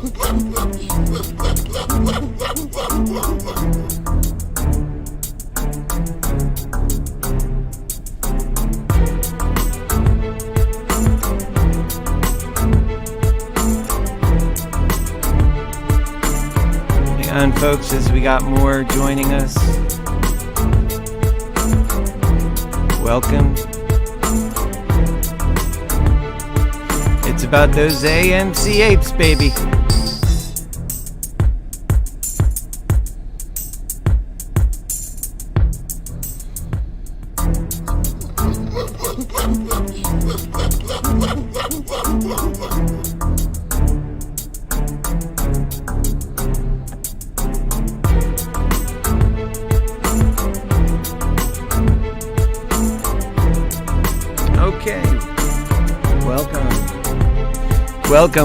Hang on, folks, as we got more joining us. Welcome. It's about those AMC apes, baby.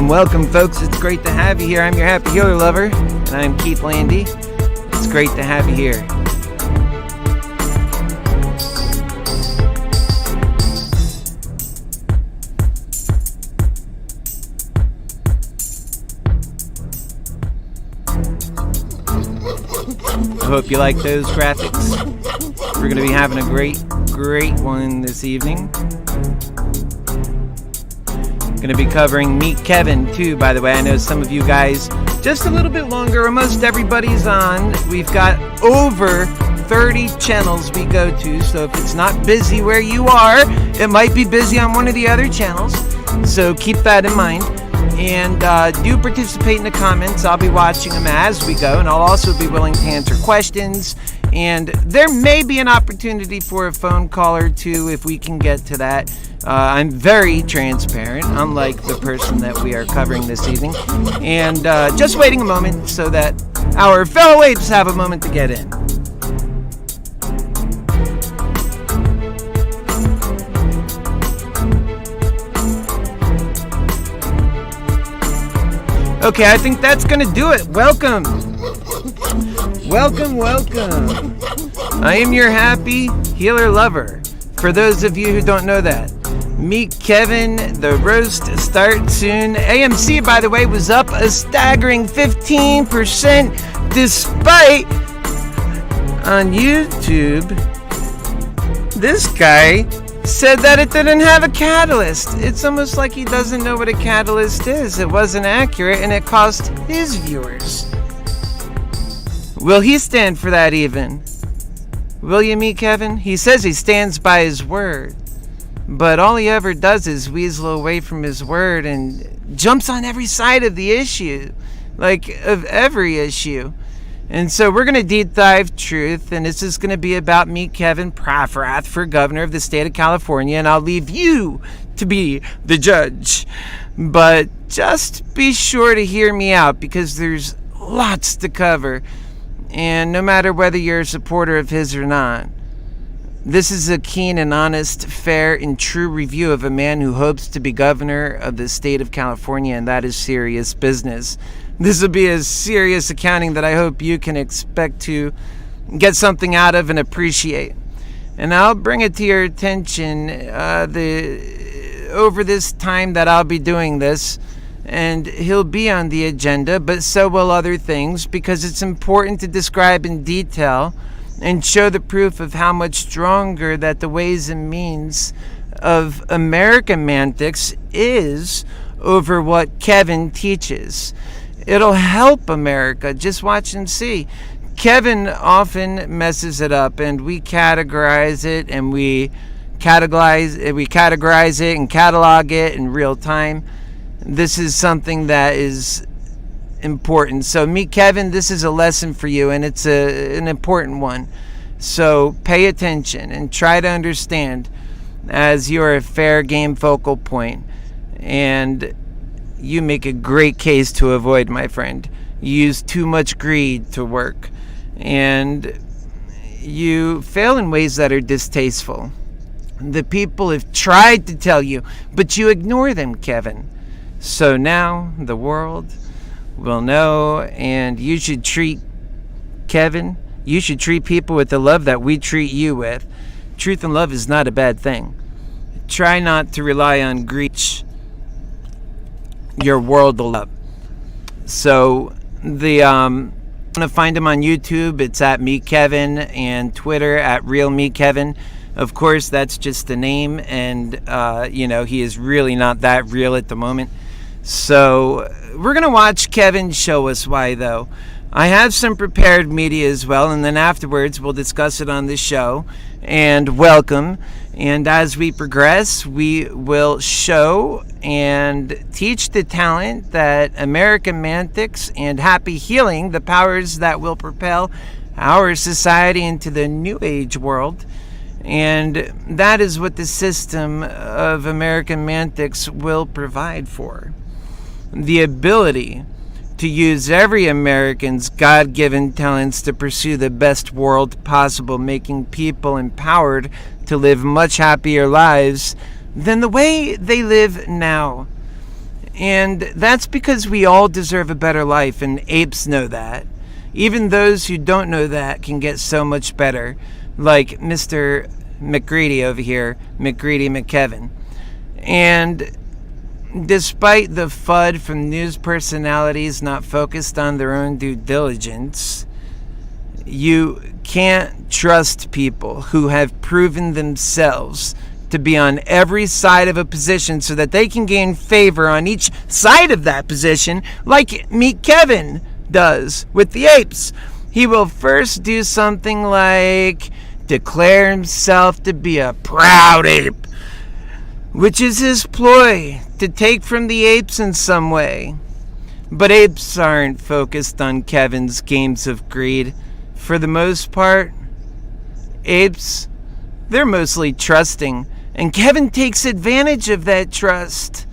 Welcome, folks. It's great to have you here. I'm your happy healer lover, and I'm Keith Landy. It's great to have you here. I hope you like those graphics. We're going to be having a great one this evening. Going to be covering MeetKevin too, by the way. I know some of you guys just a little bit longer. Almost everybody's on. We've got over 30 channels we go to, so if it's not busy where you are, it might be busy on one of the other channels. So keep that in mind. And do participate in the comments. I'll be watching them as we go, and I'll also be willing to answer questions. And there may be an opportunity for a phone call or two if we can get to that. I'm very transparent, unlike the person that we are covering this evening. And just waiting a moment so that our fellow apes have a moment to get in. Okay, I think that's going to do it. Welcome. I am your happy healer lover. For those of you who don't know that, MeetKevin, the roast starts soon. AMC, by the way, was up a staggering 15% despite on YouTube. This guy said that it didn't have a catalyst. It's almost like he doesn't know what a catalyst is. It wasn't accurate and it cost his viewers. Will he stand for that even? Will you, MeetKevin? He says he stands by his word, but all he ever does is weasel away from his word and jumps on every side of the issue, like of every issue. And so we're going to deep dive truth, and this is going to be about MeetKevin Prafrath for governor of the state of California, and I'll leave you to be the judge. But just be sure to hear me out, because there's lots to cover, and no matter whether you're a supporter of his or not, this is a keen and honest, fair and true review of a man who hopes to be governor of the state of California, and that is serious business. This will be a serious accounting that I hope you can expect to get something out of and appreciate. And I'll bring it to your attention over this time that I'll be doing this, and he'll be on the agenda, but so will other things, because it's important to describe in detail and show the proof of how much stronger that the ways and means of American mantics is over what Kevin teaches. It'll help America. Just watch and see. Kevin often messes it up, and we categorize it, and we categorize it and catalog it in real time. This is something that is important. So MeetKevin, this is a lesson for you, and it's an important one. So pay attention and try to understand, as you're a fair game focal point, and you make a great case to avoid, my friend. You use too much greed to work, and you fail in ways that are distasteful. The people have tried to tell you, but you ignore them, Kevin. So now the world will know, and you should treat Kevin, you should treat people with the love that we treat you with. Truth and love is not a bad thing. Try not to rely on greed. Your world will love. So I'm gonna find him on YouTube. It's at MeetKevin, and Twitter at Real MeetKevin. Of course, that's just the name, and he is really not that real at the moment. So we're gonna watch Kevin show us why, though. I have some prepared media as well, and then afterwards we'll discuss it on the show. And welcome. And as we progress, we will show and teach the talent that American Mantics and Happy Healing, the powers that will propel our society into the New Age world. And that is what the system of American Mantics will provide for. The ability to use every American's God-given talents to pursue the best world possible, making people empowered to live much happier lives than the way they live now. And that's because we all deserve a better life, and apes know that. Even those who don't know that can get so much better, like Mr. McGreedy over here, MeetKevin. And despite the FUD from news personalities not focused on their own due diligence, you can't trust people who have proven themselves to be on every side of a position so that they can gain favor on each side of that position, like MeetKevin does with the apes. He will first do something like declare himself to be a proud ape, which is his ploy to take from the apes in some way. But apes aren't focused on Kevin's games of greed. For the most part, apes, they're mostly trusting, and Kevin takes advantage of that trust.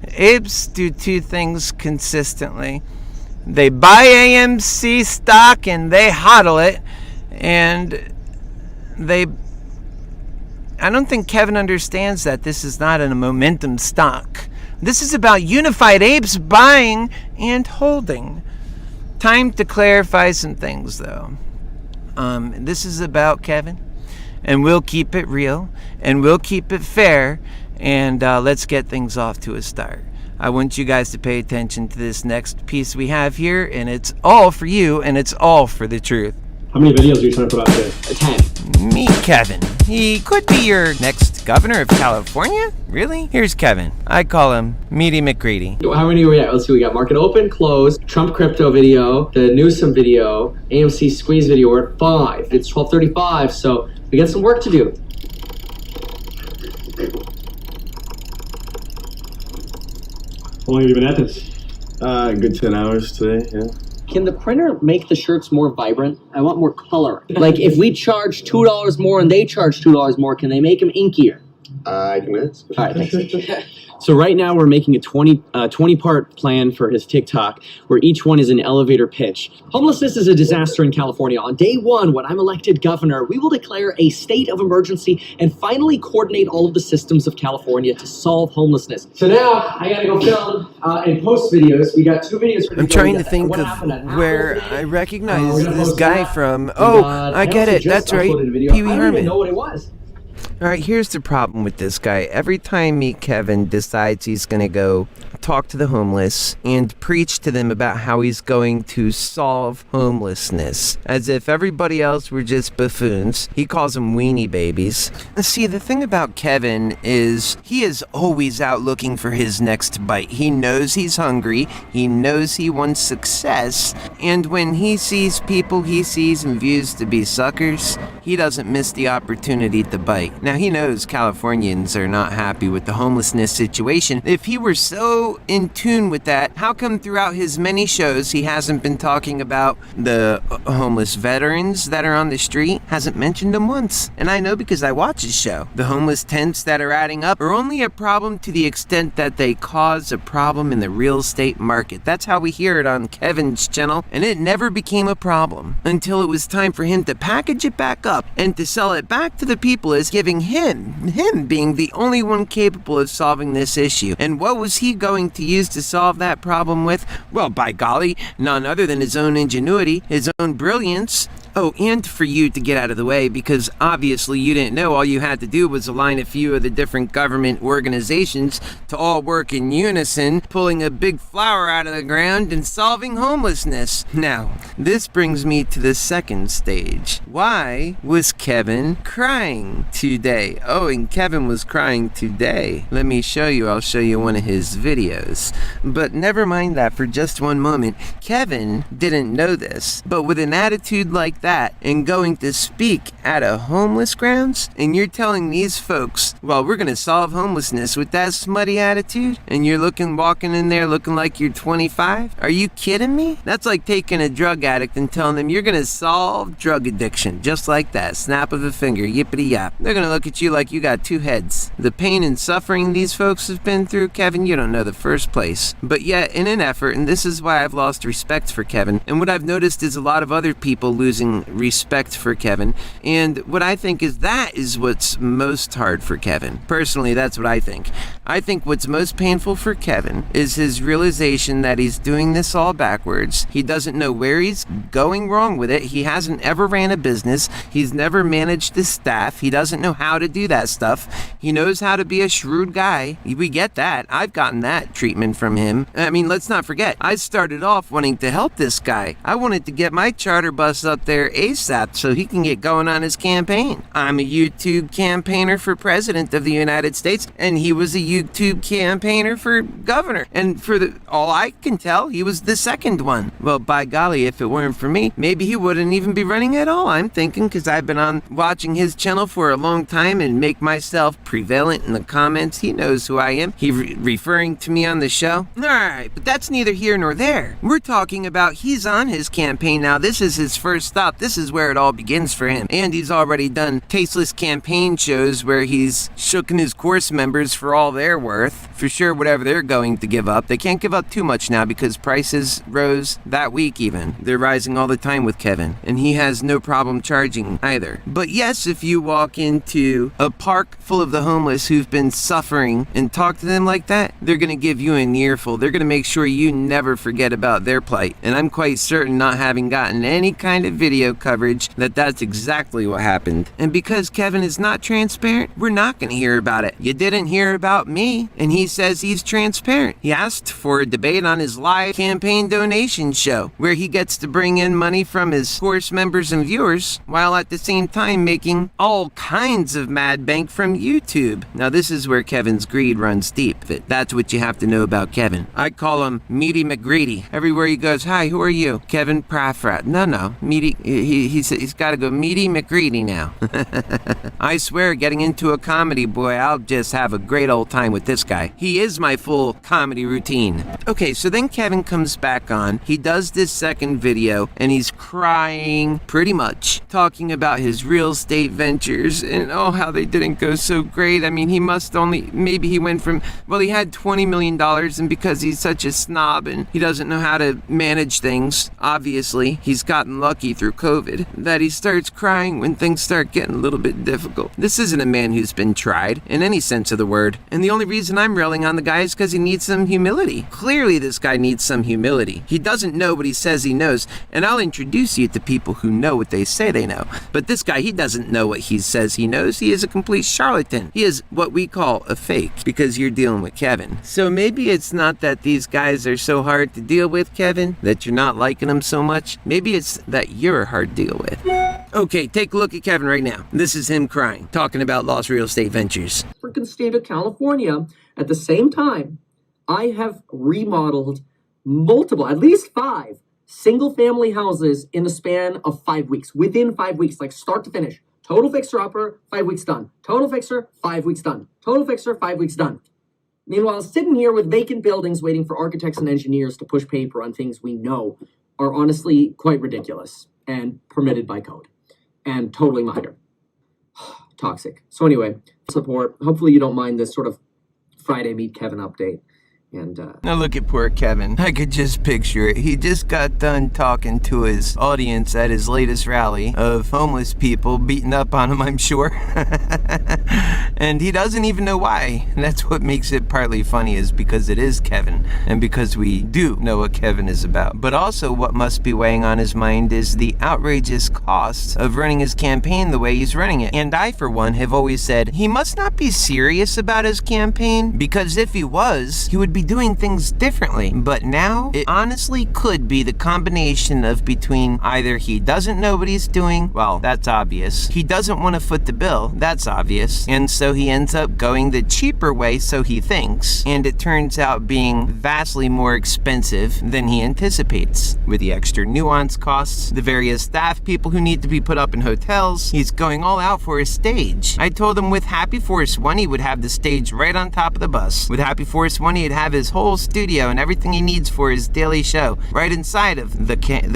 Apes do two things consistently. They buy AMC stock and they hodl it, and I don't think Kevin understands that this is not a momentum stock. This is about unified apes buying and holding. Time to clarify some things, though. This is about Kevin, and we'll keep it real, and we'll keep it fair, and let's get things off to a start. I want you guys to pay attention to this next piece we have here, and it's all for you, and it's all for the truth. How many videos are you trying to put out today? 10. MeetKevin. He could be your next governor of California? Really? Here's Kevin. I call him Meaty McGreedy. How many are we at? Let's see. We got market open, close, Trump crypto video, the Newsom video, AMC squeeze video. We're at 5. It's 12:35, so we got some work to do. How long have you been at this? Good 10 hours today, yeah. Can the printer make the shirts more vibrant? I want more color. Like if we charge $2 more and they charge $2 more, can they make them inkier? I can ask. All right, thanks. So right now we're making a 20-part plan for his TikTok where each one is an elevator pitch. Homelessness is a disaster in California. On day 1, when I'm elected governor, we will declare a state of emergency and finally coordinate all of the systems of California to solve homelessness. So now I gotta go film and post videos. We got 2 videos. I'm trying to think of where I recognize this guy from. Oh, I get it. That's right. Pee Wee Herman. I don't even know what it was. All right, here's the problem with this guy. Every time MeetKevin decides he's going to go talk to the homeless and preach to them about how he's going to solve homelessness, as if everybody else were just buffoons. He calls them weenie babies. See, the thing about Kevin is he is always out looking for his next bite. He knows he's hungry. He knows he wants success. And when he sees people he sees and views to be suckers, he doesn't miss the opportunity to bite. Now, he knows Californians are not happy with the homelessness situation. If he were so in tune with that, how come throughout his many shows he hasn't been talking about the homeless veterans that are on the street? Hasn't mentioned them once. And I know because I watch his show. The homeless tents that are adding up are only a problem to the extent that they cause a problem in the real estate market. That's how we hear it on Kevin's channel, and it never became a problem until it was time for him to package it back up and to sell it back to the people as giving him being the only one capable of solving this issue. And what was he going to use to solve that problem with? Well, by golly, none other than his own ingenuity, his own brilliance. Oh, and for you to get out of the way, because obviously you didn't know. All you had to do was align a few of the different government organizations to all work in unison, pulling a big flower out of the ground and solving homelessness. Now, this brings me to the second stage. Why was Kevin crying today? Oh, and Kevin was crying today. Let me show you. I'll show you one of his videos. But never mind that for just one moment. Kevin didn't know this, but with an attitude like that and going to speak at a homeless grounds, and you're telling these folks, well, we're gonna solve homelessness with that smutty attitude, and you're walking in there looking like you're 25? Are you kidding me? That's like taking a drug addict and telling them you're gonna solve drug addiction just like that, snap of a finger, yippity yap. They're gonna look at you like you got two heads. The pain and suffering these folks have been through, Kevin, you don't know the first place. But yet, in an effort, and this is why I've lost respect for Kevin, and what I've noticed is a lot of other people losing respect for Kevin, and what I think is that is what's most hard for Kevin. Personally, that's what I think. I think what's most painful for Kevin is his realization that he's doing this all backwards. He doesn't know where he's going wrong with it. He hasn't ever ran a business. He's never managed his staff. He doesn't know how to do that stuff. He knows how to be a shrewd guy. We get that. I've gotten that treatment from him. I mean, let's not forget, I started off wanting to help this guy. I wanted to get my charter bus up there ASAP so he can get going on his campaign. I'm a YouTube campaigner for president of the United States, and he was a YouTube campaigner for governor. And for all I can tell, he was the second one. Well, by golly, if it weren't for me, maybe he wouldn't even be running at all, I'm thinking, because I've been on watching his channel for a long time and make myself prevalent in the comments. He knows who I am. He referring to me on the show. Alright, but that's neither here nor there. We're talking about he's on his campaign now. This is his first stop. This is where it all begins for him. And he's already done tasteless campaign shows where he's shooken his course members for all they're worth. For sure, whatever they're going to give up. They can't give up too much now because prices rose that week even. They're rising all the time with Kevin. And he has no problem charging either. But yes, if you walk into a park full of the homeless who've been suffering and talk to them like that, they're going to give you an earful. They're going to make sure you never forget about their plight. And I'm quite certain, not having gotten any kind of video coverage, that that's exactly what happened. And because Kevin is not transparent, we're not going to hear about it. You didn't hear about me, and he says he's transparent. He asked for a debate on his live campaign donation show, where he gets to bring in money from his course members and viewers, while at the same time making all kinds of mad bank from YouTube. Now this is where Kevin's greed runs deep. That's what you have to know about Kevin. I call him Meaty McGreedy. Everywhere he goes, hi, who are you? Kevin Praffrat. No, Meaty, he's got to go Meaty McGreedy now. I swear, getting into a comedy, boy, I'll just have a great old time with this guy. He is my full comedy routine. Okay, so then Kevin comes back on. He does this second video, and he's crying, pretty much, talking about his real estate ventures, and oh, how they didn't go so great. I mean, he must only, maybe he went from, well, he had $20 million, and because he's such a snob and he doesn't know how to manage things, obviously, he's gotten lucky through COVID, that he starts crying when things start getting a little bit difficult. This isn't a man who's been tried, in any sense of the word, and the only reason I'm railing on the guy is because he needs some humility. Clearly, this guy needs some humility. He doesn't know what he says he knows, and I'll introduce you to people who know what they say they know. But this guy, he doesn't know what he says he knows. He is a complete charlatan. He is what we call a fake, because you're dealing with Kevin. So maybe it's not that these guys are so hard to deal with, Kevin, that you're not liking them so much. Maybe it's that you're hard to deal with. Okay, take a look at Kevin right now. This is him crying, talking about lost real estate ventures. Freaking state of California. At the same time, I have remodeled multiple, at least 5 single-family houses in the span of 5 weeks. Within 5 weeks, like start to finish. Total fixer-upper, 5 weeks done. Total fixer, 5 weeks done. Total fixer, 5 weeks done. Meanwhile, sitting here with vacant buildings waiting for architects and engineers to push paper on things we know are honestly quite ridiculous and permitted by code and totally minor. Toxic. So anyway, support. Hopefully you don't mind this sort of Friday Meet Kevin update. And Now look at poor Kevin. I could just picture it. He just got done talking to his audience at his latest rally of homeless people beating up on him, I'm sure. And he doesn't even know why. And that's what makes it partly funny, is because it is Kevin and because we do know what Kevin is about. But also what must be weighing on his mind is the outrageous costs of running his campaign the way he's running it. And I, for one, have always said he must not be serious about his campaign, because if he was, he would be doing things differently. But now it honestly could be the combination of between either he doesn't know what he's doing, well, that's obvious, he doesn't want to foot the bill, that's obvious, and so he ends up going the cheaper way, so he thinks, and it turns out being vastly more expensive than he anticipates, with the extra nuance costs, the various staff people who need to be put up in hotels. He's going all out for his stage. I told him with Happy Force 1 he would have the stage right on top of the bus. With Happy Force 1 he'd have his whole studio and everything he needs for his daily show right inside of the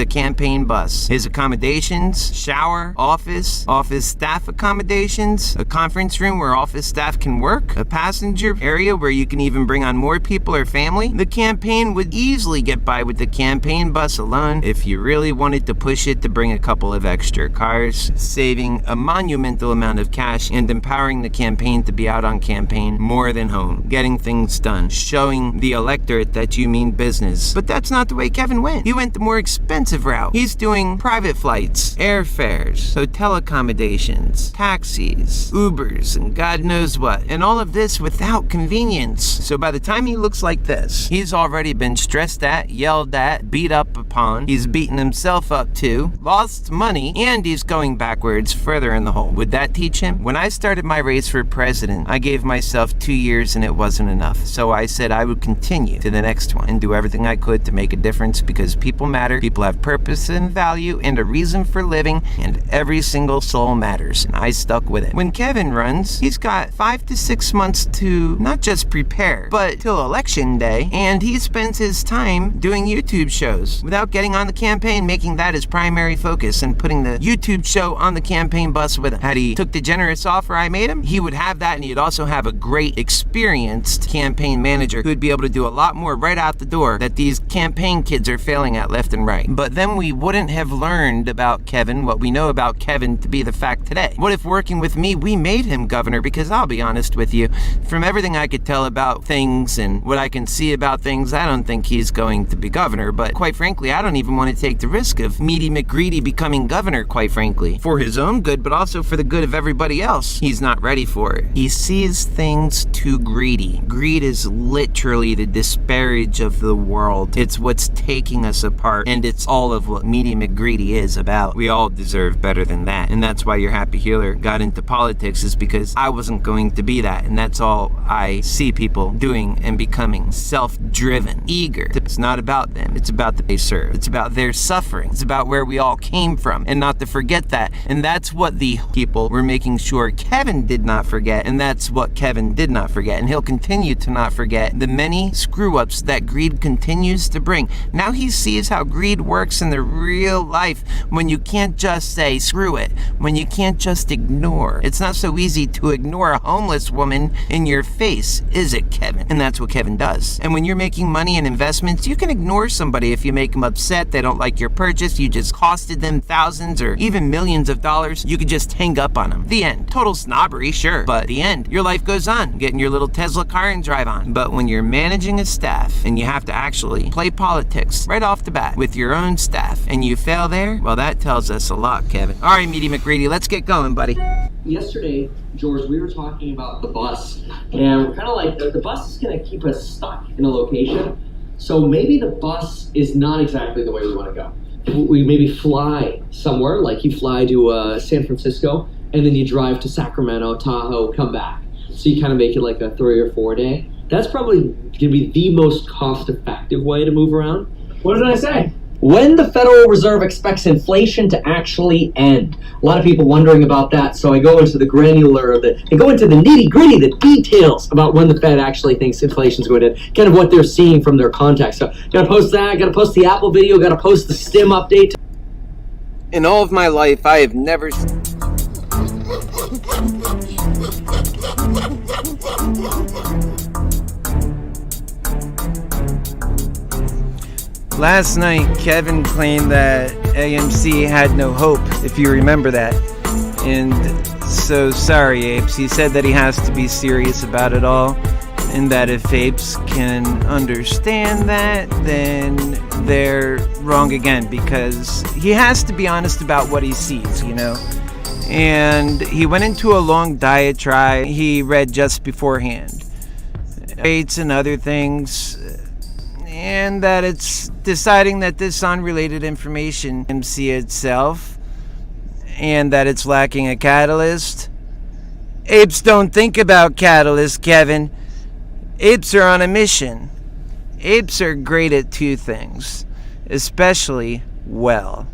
campaign bus. His accommodations, shower, office staff accommodations, a conference room where office staff can work, a passenger area where you can even bring on more people or family. The campaign would easily get by with the campaign bus alone if you really wanted to push it to bring a couple of extra cars, saving a monumental amount of cash and empowering the campaign to be out on campaign more than home, getting things done, showing the electorate that you mean business. But that's not the way Kevin went. He went the more expensive route. He's doing private flights, airfares, hotel accommodations, taxis, Ubers, and God knows what. And all of this without convenience. So by the time he looks like this, he's already been stressed at, yelled at, beat up upon. He's beaten himself up too, lost money, and he's going backwards further in the hole. Would that teach him? When I started my race for president, I gave myself 2 years and it wasn't enough. So I said I would continue to the next one and do everything I could to make a difference, because people matter, people have purpose and value and a reason for living, and every single soul matters. And I stuck with it. When Kevin runs, he's got 5 to 6 months to not just prepare, but till election day, and he spends his time doing YouTube shows without getting on the campaign, making that his primary focus and putting the YouTube show on the campaign bus with him. Had he took the generous offer I made him, he would have that, and he'd also have a great experienced campaign manager who'd be able to do a lot more right out the door that these campaign kids are failing at left and right. But then we wouldn't have learned about Kevin what we know about Kevin to be the fact today. What if working with me, we made him governor? Because I'll be honest with you, from everything I could tell about things and what I can see about things, I don't think he's going to be governor. But quite frankly, I don't even want to take the risk of Meaty McGreedy becoming governor, quite frankly. For his own good, but also for the good of everybody else. He's not ready for it. He sees things too greedy. Greed is literally the disparage of the world. It's what's taking us apart, and it's all of what Meaty McGreedy is about. We all deserve better than that, and that's why your happy healer got into politics, is because I wasn't going to be that, and that's all I see people doing and becoming: self-driven, eager. It's not about them, it's about the they serve. It's about their suffering. It's about where we all came from, and not to forget that. And that's what the people were making sure Kevin did not forget, and that's what Kevin did not forget, and he'll continue to not forget the many screw-ups that greed continues to bring. Now he sees how greed works in the real life, when you can't just say screw it, when you can't just ignore. It's not so easy to ignore a homeless woman in your face, is it, Kevin? And that's what Kevin does. And when you're making money in investments, you can ignore somebody if you make them upset, they don't like your purchase, you just costed them thousands or even millions of dollars. You could just hang up on them. The end. Total snobbery, sure, but the end. Your life goes on, get in your little Tesla car and drive on. But when you're managing a staff and you have to actually play politics right off the bat with your own staff, and you fail there, well, that tells us a lot, Kevin. All right, Meaty McGreedy, let's get going, buddy. Yesterday, George, we were talking about the bus, and we're kind of like, the bus is going to keep us stuck in a location, so maybe the bus is not exactly the way we want to go. We maybe fly somewhere, like you fly to San Francisco, and then you drive to Sacramento, Tahoe, come back. So you kind of make it like a 3 or 4 day. That's probably going to be the most cost-effective way to move around. What did I say? When the Federal Reserve expects inflation to actually end. A lot of people wondering about that, so I go into the granular, I go into the nitty-gritty, the details about when the Fed actually thinks inflation's going to end, kind of what they're seeing from their contacts. So gotta post that, gotta post the Apple video, gotta post the STEM update. In all of my life, I have never... Last night, Kevin claimed that AMC had no hope, if you remember that. And so sorry, Apes. He said that he has to be serious about it all, and that if Apes can understand that, then they're wrong again, because he has to be honest about what he sees, you know? And he went into a long diatribe he read just beforehand. Rates and other things, and that it's deciding that this unrelated information MC itself, and that it's lacking a catalyst. Apes don't think about catalyst, Kevin. Apes are on a mission. Apes are great at two things, especially well.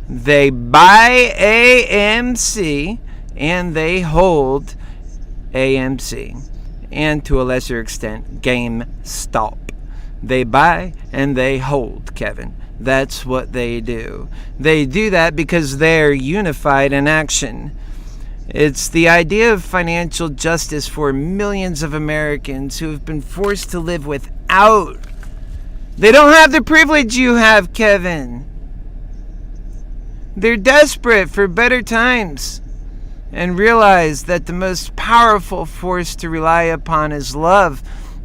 They buy AMC and they hold AMC, and to a lesser extent, GameStop. They buy and they hold, Kevin. That's what they do. They do that because they're unified in action. It's the idea of financial justice for millions of Americans who have been forced to live without. They don't have the privilege you have, Kevin. They're desperate for better times and realize that the most powerful force to rely upon is love,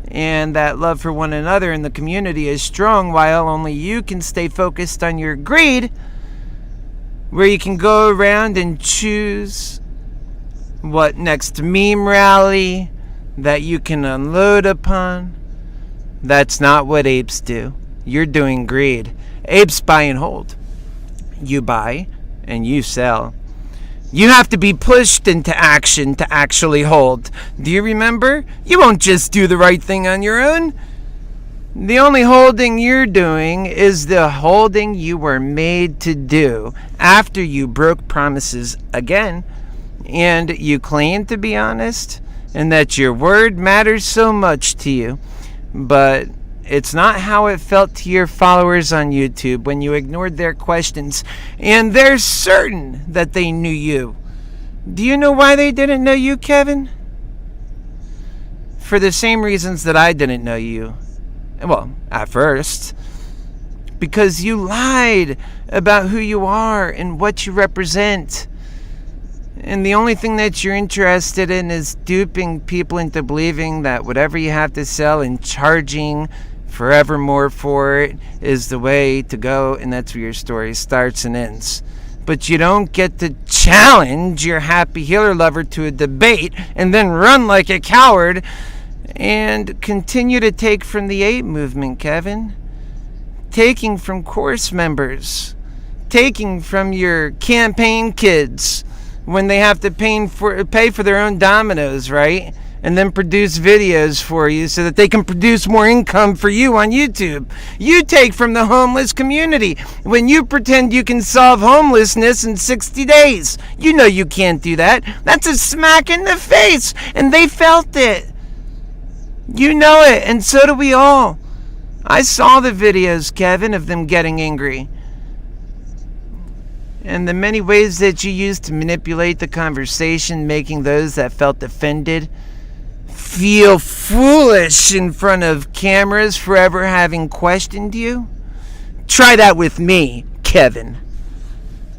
and that love for one another in the community is strong, while only you can stay focused on your greed, where you can go around and choose what next meme rally that you can unload upon. That's not what apes do. You're doing greed. Apes buy and hold. You buy and you sell. You have to be pushed into action to actually hold. Do you remember? You won't just do the right thing on your own. The only holding you're doing is the holding you were made to do after you broke promises again, and you claim to be honest and that your word matters so much to you. But it's not how it felt to your followers on YouTube when you ignored their questions, and they're certain that they knew you. Do you know why they didn't know you, Kevin? For the same reasons that I didn't know you. Well, at first. Because you lied about who you are and what you represent. And the only thing that you're interested in is duping people into believing that whatever you have to sell and charging forevermore for it is the way to go, and that's where your story starts and ends. But you don't get to challenge your happy healer lover to a debate and then run like a coward and continue to take from the ape movement, Kevin. Taking from course members, taking from your campaign kids when they have to pay for their own dominoes, right? And then produce videos for you so that they can produce more income for you on YouTube. You take from the homeless community when you pretend you can solve homelessness in 60 days. You know you can't do that. That's a smack in the face, and they felt it. You know it, and so do we all. I saw the videos, Kevin, of them getting angry. And the many ways that you used to manipulate the conversation, making those that felt offended feel foolish in front of cameras for ever having questioned you. Try that with me, Kevin.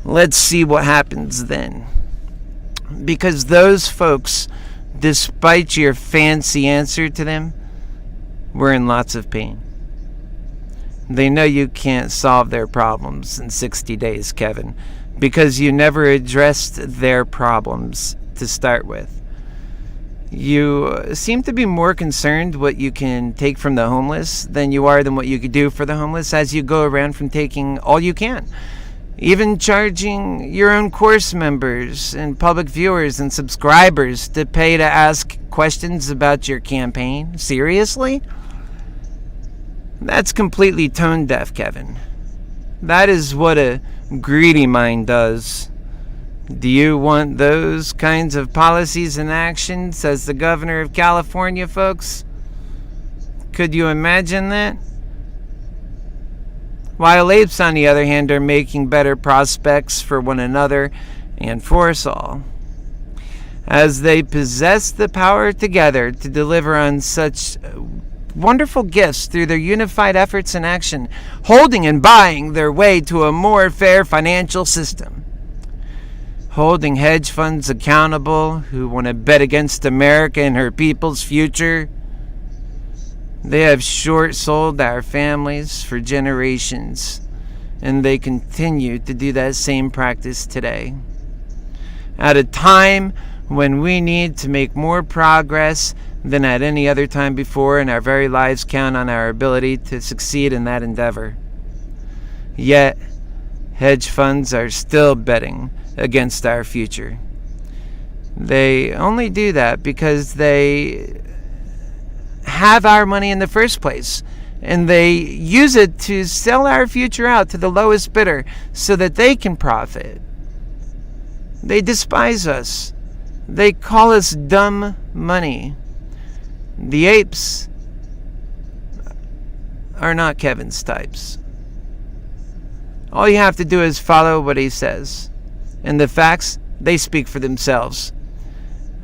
Let's see what happens then. Because those folks, despite your fancy answer to them, were in lots of pain. They know you can't solve their problems in 60 days, Kevin, because you never addressed their problems to start with. You seem to be more concerned what you can take from the homeless than you are than what you could do for the homeless, as you go around from taking all you can. Even charging your own course members and public viewers and subscribers to pay to ask questions about your campaign. Seriously? That's completely tone deaf, Kevin. That is what a greedy mind does. Do you want those kinds of policies and actions as the governor of California, folks? Could you imagine that? While apes, on the other hand, are making better prospects for one another and for us all, as they possess the power together to deliver on such wonderful gifts through their unified efforts and action, holding and buying their way to a more fair financial system. Holding hedge funds accountable who want to bet against America and her people's future. They have short-sold our families for generations, and they continue to do that same practice today. At a time when we need to make more progress than at any other time before, and our very lives count on our ability to succeed in that endeavor. Yet, hedge funds are still betting against our future. They only do that because they have our money in the first place, and they use it to sell our future out to the lowest bidder so that they can profit. They despise us. They call us dumb money. The apes are not Kevin's types. All you have to do is follow what he says, and the facts, they speak for themselves.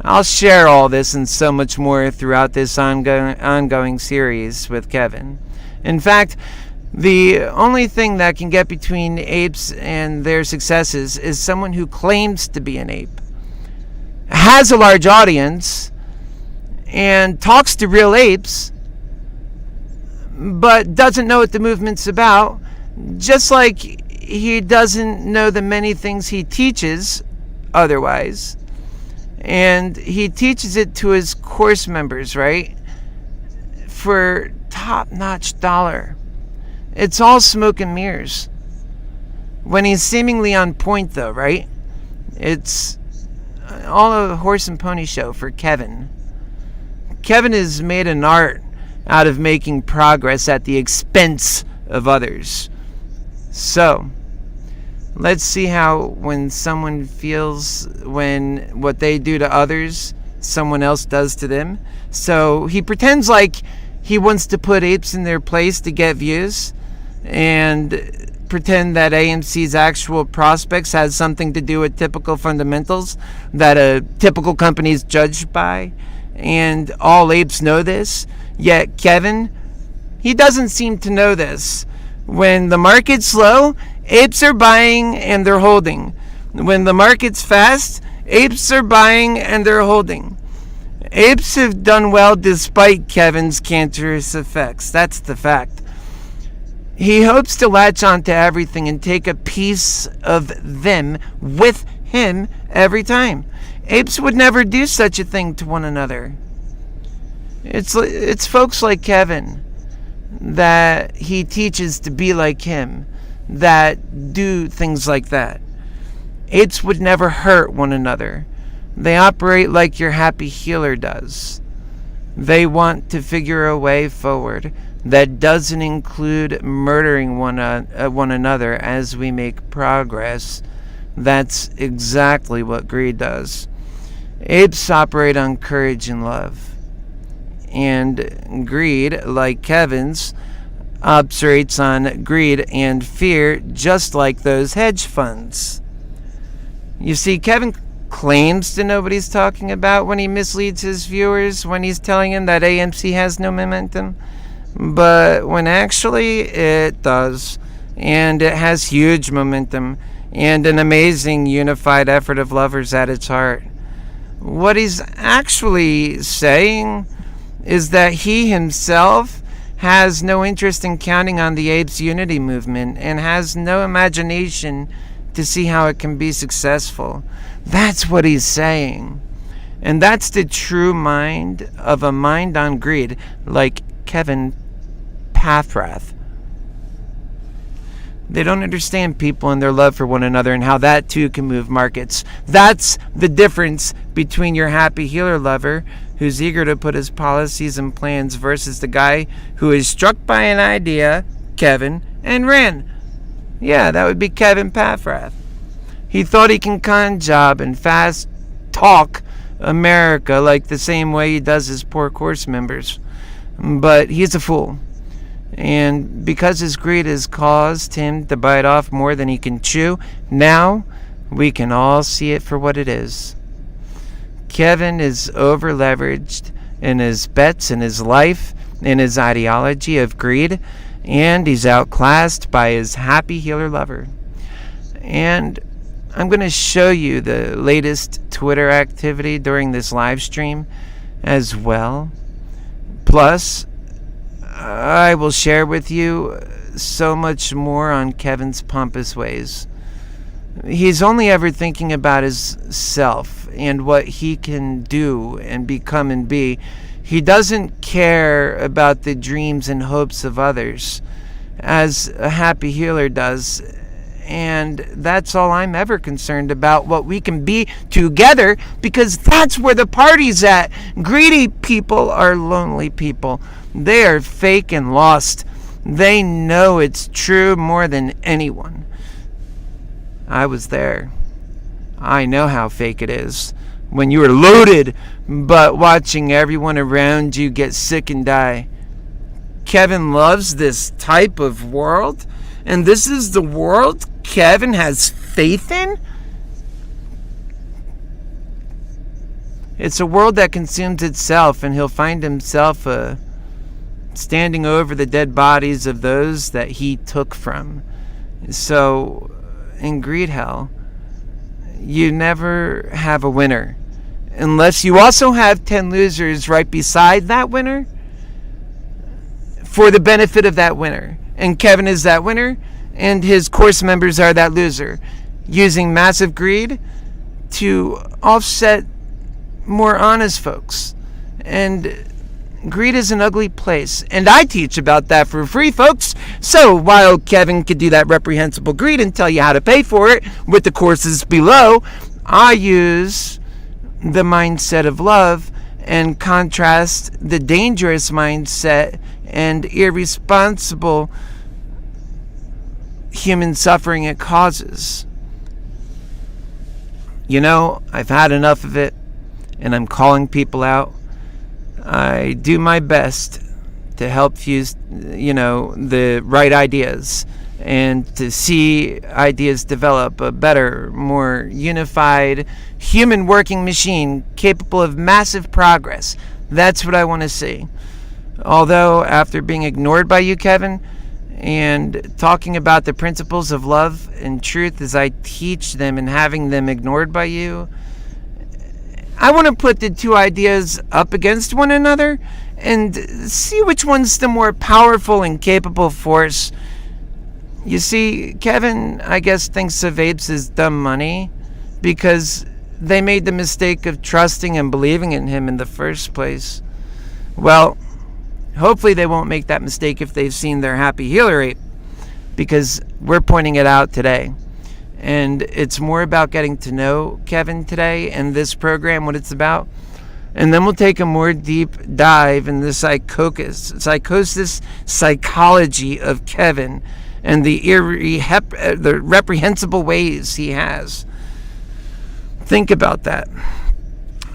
I'll share all this and so much more throughout this ongoing series with Kevin. In fact, the only thing that can get between apes and their successes is someone who claims to be an ape, has a large audience, and talks to real apes, but doesn't know what the movement's about, just like he doesn't know the many things he teaches otherwise. And he teaches it to his course members, right? For top-notch dollar. It's all smoke and mirrors. When he's seemingly on point, though, right? It's all a horse and pony show for Kevin. Kevin has made an art out of making progress at the expense of others. So, let's see how when someone feels when what they do to others, someone else does to them. So he pretends like he wants to put apes in their place to get views and pretend that AMC's actual prospects has something to do with typical fundamentals that a typical company is judged by. And all apes know this. Yet Kevin, he doesn't seem to know this. When the market's low, apes are buying and they're holding. When the market's fast, apes are buying and they're holding. Apes have done well despite Kevin's cancerous effects. That's the fact. He hopes to latch onto everything and take a piece of them with him every time. Apes would never do such a thing to one another. It's folks like Kevin that he teaches to be like him that do things like that. Apes would never hurt one another. They operate like your happy healer does. They want to figure a way forward that doesn't include murdering one another as we make progress. That's exactly what greed does. Apes operate on courage and love. And greed, like Kevin's, operates on greed and fear, just like those hedge funds. You see, Kevin claims to know what he's talking about when he misleads his viewers, when he's telling him that AMC has no momentum. But when actually it does, and it has huge momentum, and an amazing unified effort of lovers at its heart. What he's actually saying is that he himself has no interest in counting on the Apes unity movement and has no imagination to see how it can be successful. That's what he's saying. And that's the true mind of a mind on greed, like Kevin Pathrath. They don't understand people and their love for one another and how that too can move markets. That's the difference between your happy healer lover who's eager to put his policies and plans versus the guy who is struck by an idea, Kevin, and ran. Yeah, that would be Kevin Pathrath. He thought he can con job and fast talk America like the same way he does his poor course members. But he's a fool. And because his greed has caused him to bite off more than he can chew, now we can all see it for what it is. Kevin is over-leveraged in his bets and his life in his ideology of greed, and he's outclassed by his happy healer lover. And I'm going to show you the latest Twitter activity during this live stream as well. Plus, I will share with you so much more on Kevin's pompous ways. He's only ever thinking about his self and what he can do and become and be. He doesn't care about the dreams and hopes of others, as a happy healer does. And that's all I'm ever concerned about, what we can be together, because that's where the party's at. Greedy people are lonely people. They are fake and lost. They know it's true more than anyone. I was there. I know how fake it is when you are loaded, but watching everyone around you get sick and die. Kevin loves this type of world, and this is the world Kevin has faith in? It's a world that consumes itself, and he'll find himself standing over the dead bodies of those that he took from. So, in greed hell, you never have a winner, unless you also have 10 losers right beside that winner for the benefit of that winner. And Kevin is that winner, and his course members are that loser, using massive greed to offset more honest folks. And greed is an ugly place, and I teach about that for free, folks. So while Kevin could do that reprehensible greed and tell you how to pay for it with the courses below, I use the mindset of love and contrast the dangerous mindset and irresponsible human suffering it causes. You know, I've had enough of it, and I'm calling people out. I do my best to help fuse, the right ideas, and to see ideas develop a better, more unified human working machine capable of massive progress. That's what I want to see. Although, after being ignored by you, Kevin, and talking about the principles of love and truth as I teach them and having them ignored by you, I want to put the two ideas up against one another and see which one's the more powerful and capable force. You see, Kevin, I guess, thinks of apes as dumb money because they made the mistake of trusting and believing in him in the first place. Well, hopefully they won't make that mistake if they've seen their happy healer ape, because we're pointing it out today. And it's more about getting to know Kevin today and this program, what it's about. And then we'll take a more deep dive in the psychosis psychology of Kevin and the reprehensible ways he has. Think about that.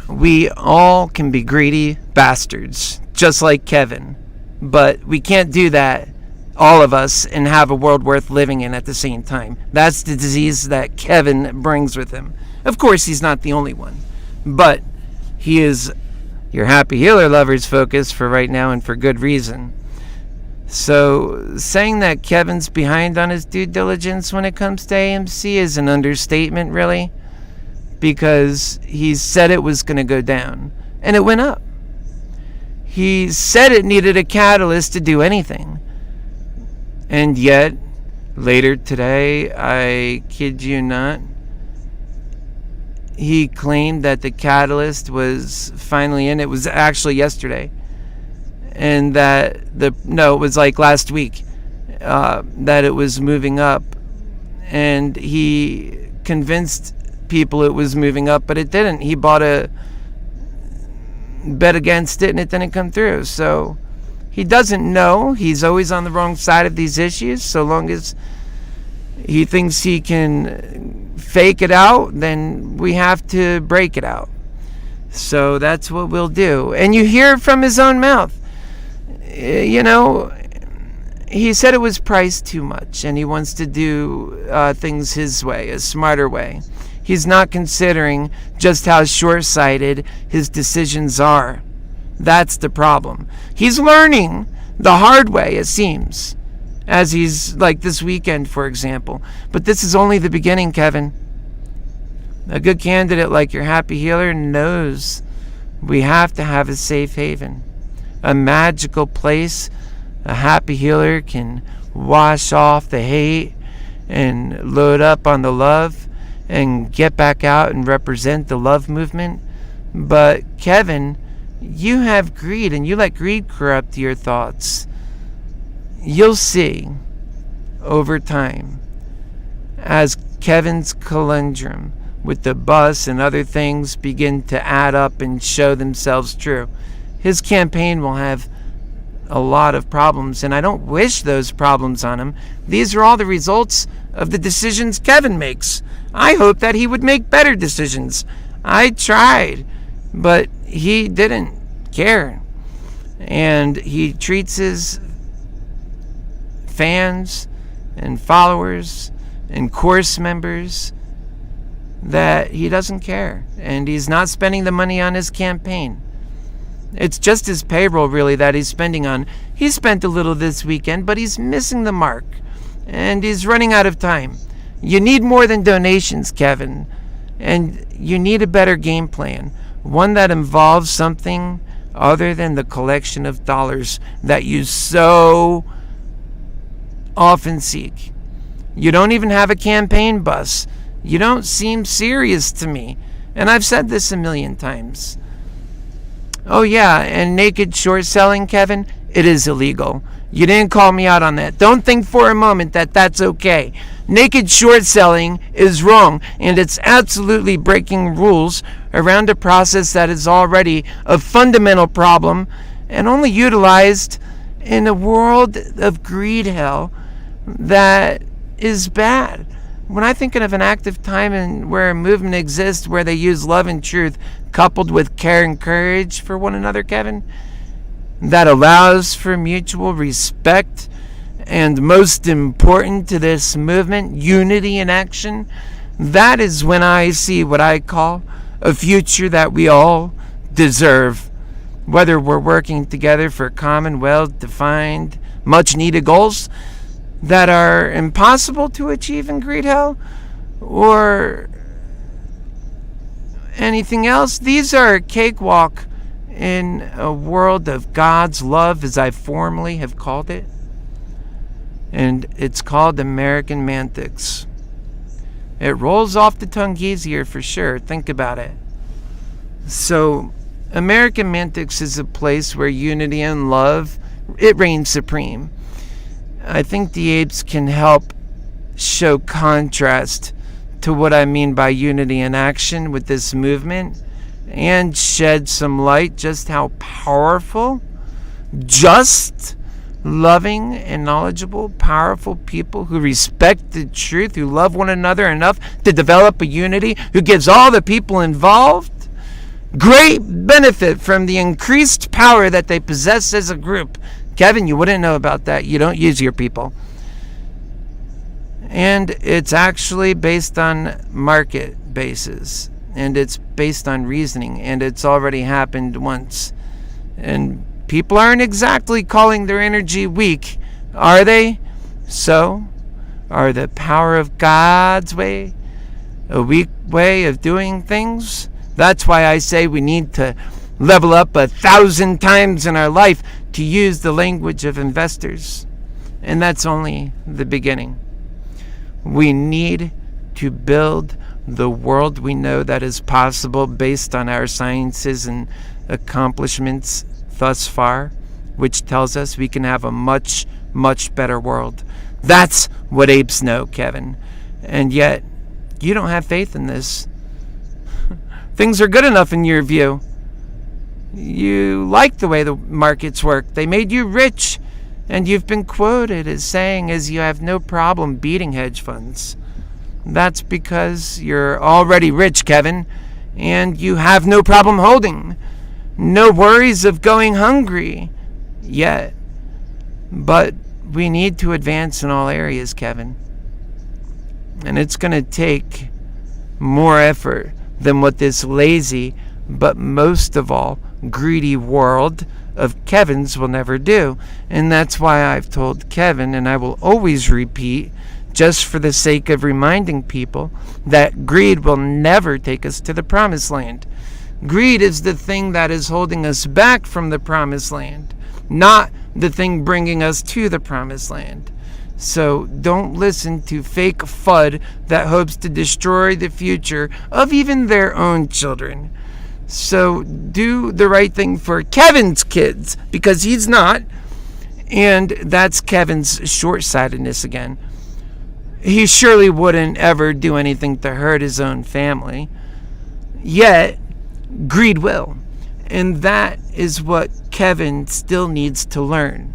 We all can be greedy bastards, just like Kevin. But we can't do that, all of us, and have a world worth living in at the same time. That's the disease that Kevin brings with him. Of course, he's not the only one, but he is your happy healer lover's focus for right now, and for good reason. So saying that Kevin's behind on his due diligence when it comes to AMC is an understatement, really, because he said it was going to go down, and it went up. He said it needed a catalyst to do anything. And yet, later today, I kid you not, he claimed that the catalyst was finally in. It was actually yesterday. And that it was like last week, that it was moving up. And he convinced people it was moving up, but it didn't. He bought a bet against it, and it didn't come through. So he doesn't know. He's always on the wrong side of these issues. So long as he thinks he can fake it out, then we have to break it out. So that's what we'll do. And you hear from his own mouth. He said it was priced too much, and he wants to do things his way, a smarter way. He's not considering just how short-sighted his decisions are. That's the problem. He's learning the hard way, it seems, as he's like this weekend, for example. But this is only the beginning, Kevin. A good candidate like your happy healer knows we have to have a safe haven, a magical place a happy healer can wash off the hate and load up on the love and get back out and represent the love movement. But Kevin, you have greed, and you let greed corrupt your thoughts. You'll see over time, as Kevin's conundrum with the bus and other things begin to add up and show themselves true, his campaign will have a lot of problems, and I don't wish those problems on him. These are all the results of the decisions Kevin makes. I hope that he would make better decisions. I tried, but he didn't care. And he treats his fans and followers and course members that he doesn't care. And he's not spending the money on his campaign. It's just his payroll, really, that he's spending on. He spent a little this weekend, but he's missing the mark. And he's running out of time. You need more than donations, Kevin. And you need a better game plan. One that involves something other than the collection of dollars that you so often seek. You don't even have a campaign bus. You don't seem serious to me. And I've said this a million times. Oh yeah, and naked short selling, Kevin, it is illegal. You didn't call me out on that. Don't think for a moment that that's okay. Naked short selling is wrong, and it's absolutely breaking rules around a process that is already a fundamental problem and only utilized in a world of greed hell that is bad. When I think of an active time and where a movement exists where they use love and truth coupled with care and courage for one another, Kevin, that allows for mutual respect, and most important to this movement, unity in action, that is when I see what I call a future that we all deserve. Whether we're working together for common, well-defined, much-needed goals that are impossible to achieve in greed hell, or anything else, these are a cakewalk in a world of God's love, as I formerly have called it. And it's called American Mantics. It rolls off the tongue easier for sure. Think about it. So, American Mantics is a place where unity and love, it reigns supreme. I think the Apes can help show contrast to what I mean by unity in action with this movement, and shed some light just how powerful, just, loving, and knowledgeable, powerful people who respect the truth, who love one another enough to develop a unity, who gives all the people involved great benefit from the increased power that they possess as a group. Kevin, you wouldn't know about that. You don't use your people. And it's actually based on market basis. And it's based on reasoning. And it's already happened once. And people aren't exactly calling their energy weak, are they? So, are the power of God's way a weak way of doing things? That's why I say we need to level up 1,000 times in our life to use the language of investors. And that's only the beginning. We need to build the world we know that is possible based on our sciences and accomplishments thus far, which tells us we can have a much, much better world. That's what Apes know, Kevin. And yet, you don't have faith in this. Things are good enough in your view. You like the way the markets work. They made you rich, and you've been quoted as saying as you have no problem beating hedge funds. That's because you're already rich, Kevin, and you have no problem holding. No worries of going hungry yet. But we need to advance in all areas, Kevin. And it's going to take more effort than what this lazy, but most of all, greedy world of Kevin's will never do. And that's why I've told Kevin, and I will always repeat, just for the sake of reminding people, that greed will never take us to the promised land. Greed is the thing that is holding us back from the promised land, not the thing bringing us to the promised land. So don't listen to fake FUD that hopes to destroy the future of even their own children. So do the right thing for Kevin's kids, because he's not. And that's Kevin's short-sightedness again. He surely wouldn't ever do anything to hurt his own family. Yet, greed will. And that is what Kevin still needs to learn.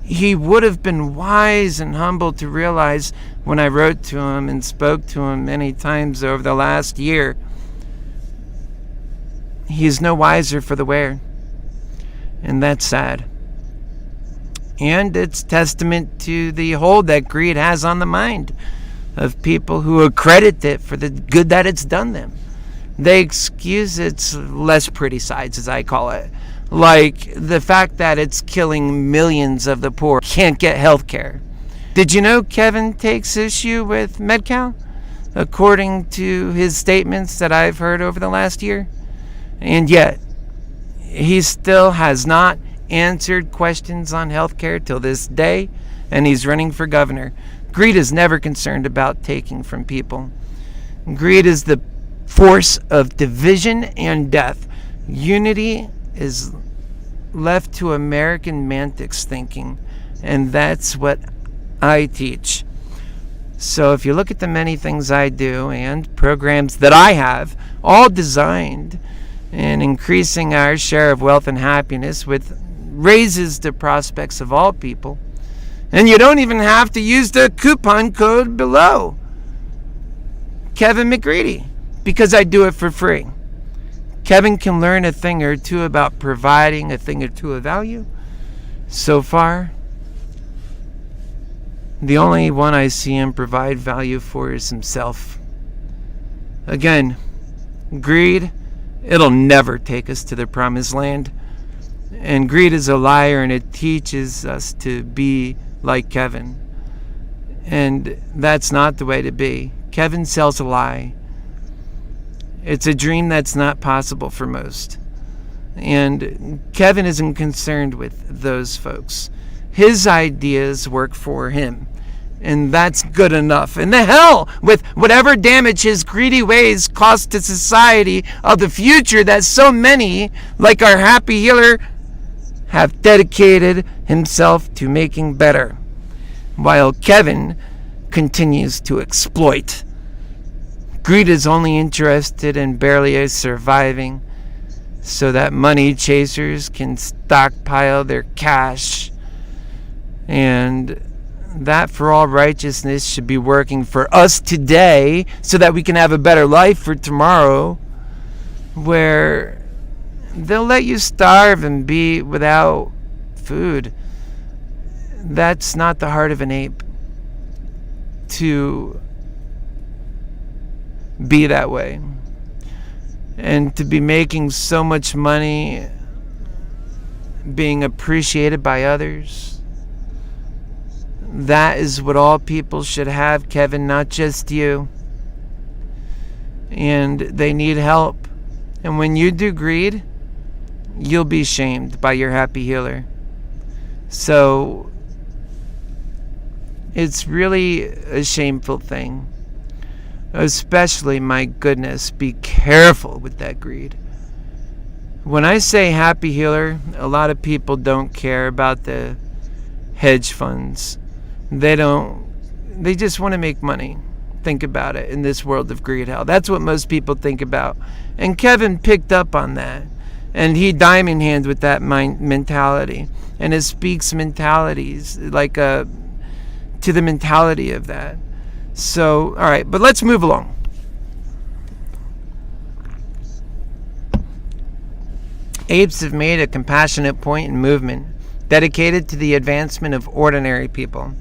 He would have been wise and humble to realize when I wrote to him and spoke to him many times over the last year, he is no wiser for the wear. And that's sad. And it's testament to the hold that greed has on the mind of people who accredit it for the good that it's done them. They excuse its less pretty sides, as I call it. Like the fact that it's killing millions of the poor can't get health care. Did you know Kevin takes issue with MeetKevin, according to his statements that I've heard over the last year? And yet, he still has not answered questions on healthcare till this day, and he's running for governor. Greed is never concerned about taking from people. Greed is the force of division and death. Unity is left to American mantics thinking, and that's what I teach. So if you look at the many things I do and programs that I have, all designed in increasing our share of wealth and happiness, which raises the prospects of all people, and you don't even have to use the coupon code below, Kevin McGreedy, because I do it for free. Kevin can learn a thing or two about providing a thing or two of value. So far, the only one I see him provide value for is himself. Again, greed, it'll never take us to the promised land. And greed is a liar, and it teaches us to be like Kevin. And that's not the way to be. Kevin sells a lie. It's a dream that's not possible for most. And Kevin isn't concerned with those folks. His ideas work for him. And that's good enough. And the hell with whatever damage his greedy ways cost to society of the future that so many, like our happy healer, have dedicated himself to making better, while Kevin continues to exploit. Greed is only interested in barely surviving so that money chasers can stockpile their cash, and that for all righteousness should be working for us today so that we can have a better life for tomorrow, where they'll let you starve and be without food. That's not the heart of an ape, to be that way. And to be making so much money, being appreciated by others, that is what all people should have, Kevin, not just you. And they need help. And when you do greed, you'll be shamed by your happy healer. So it's really a shameful thing. Especially, my goodness, be careful with that greed. When I say happy healer, a lot of people don't care about the hedge funds. They just want to make money. Think about it in this world of greed hell. That's what most people think about. And Kevin picked up on that. And he diamond hands with that mentality. And it speaks mentalities, like to the mentality of that. So, all right, but let's move along. Apes have made a compassionate point and movement dedicated to the advancement of ordinary people,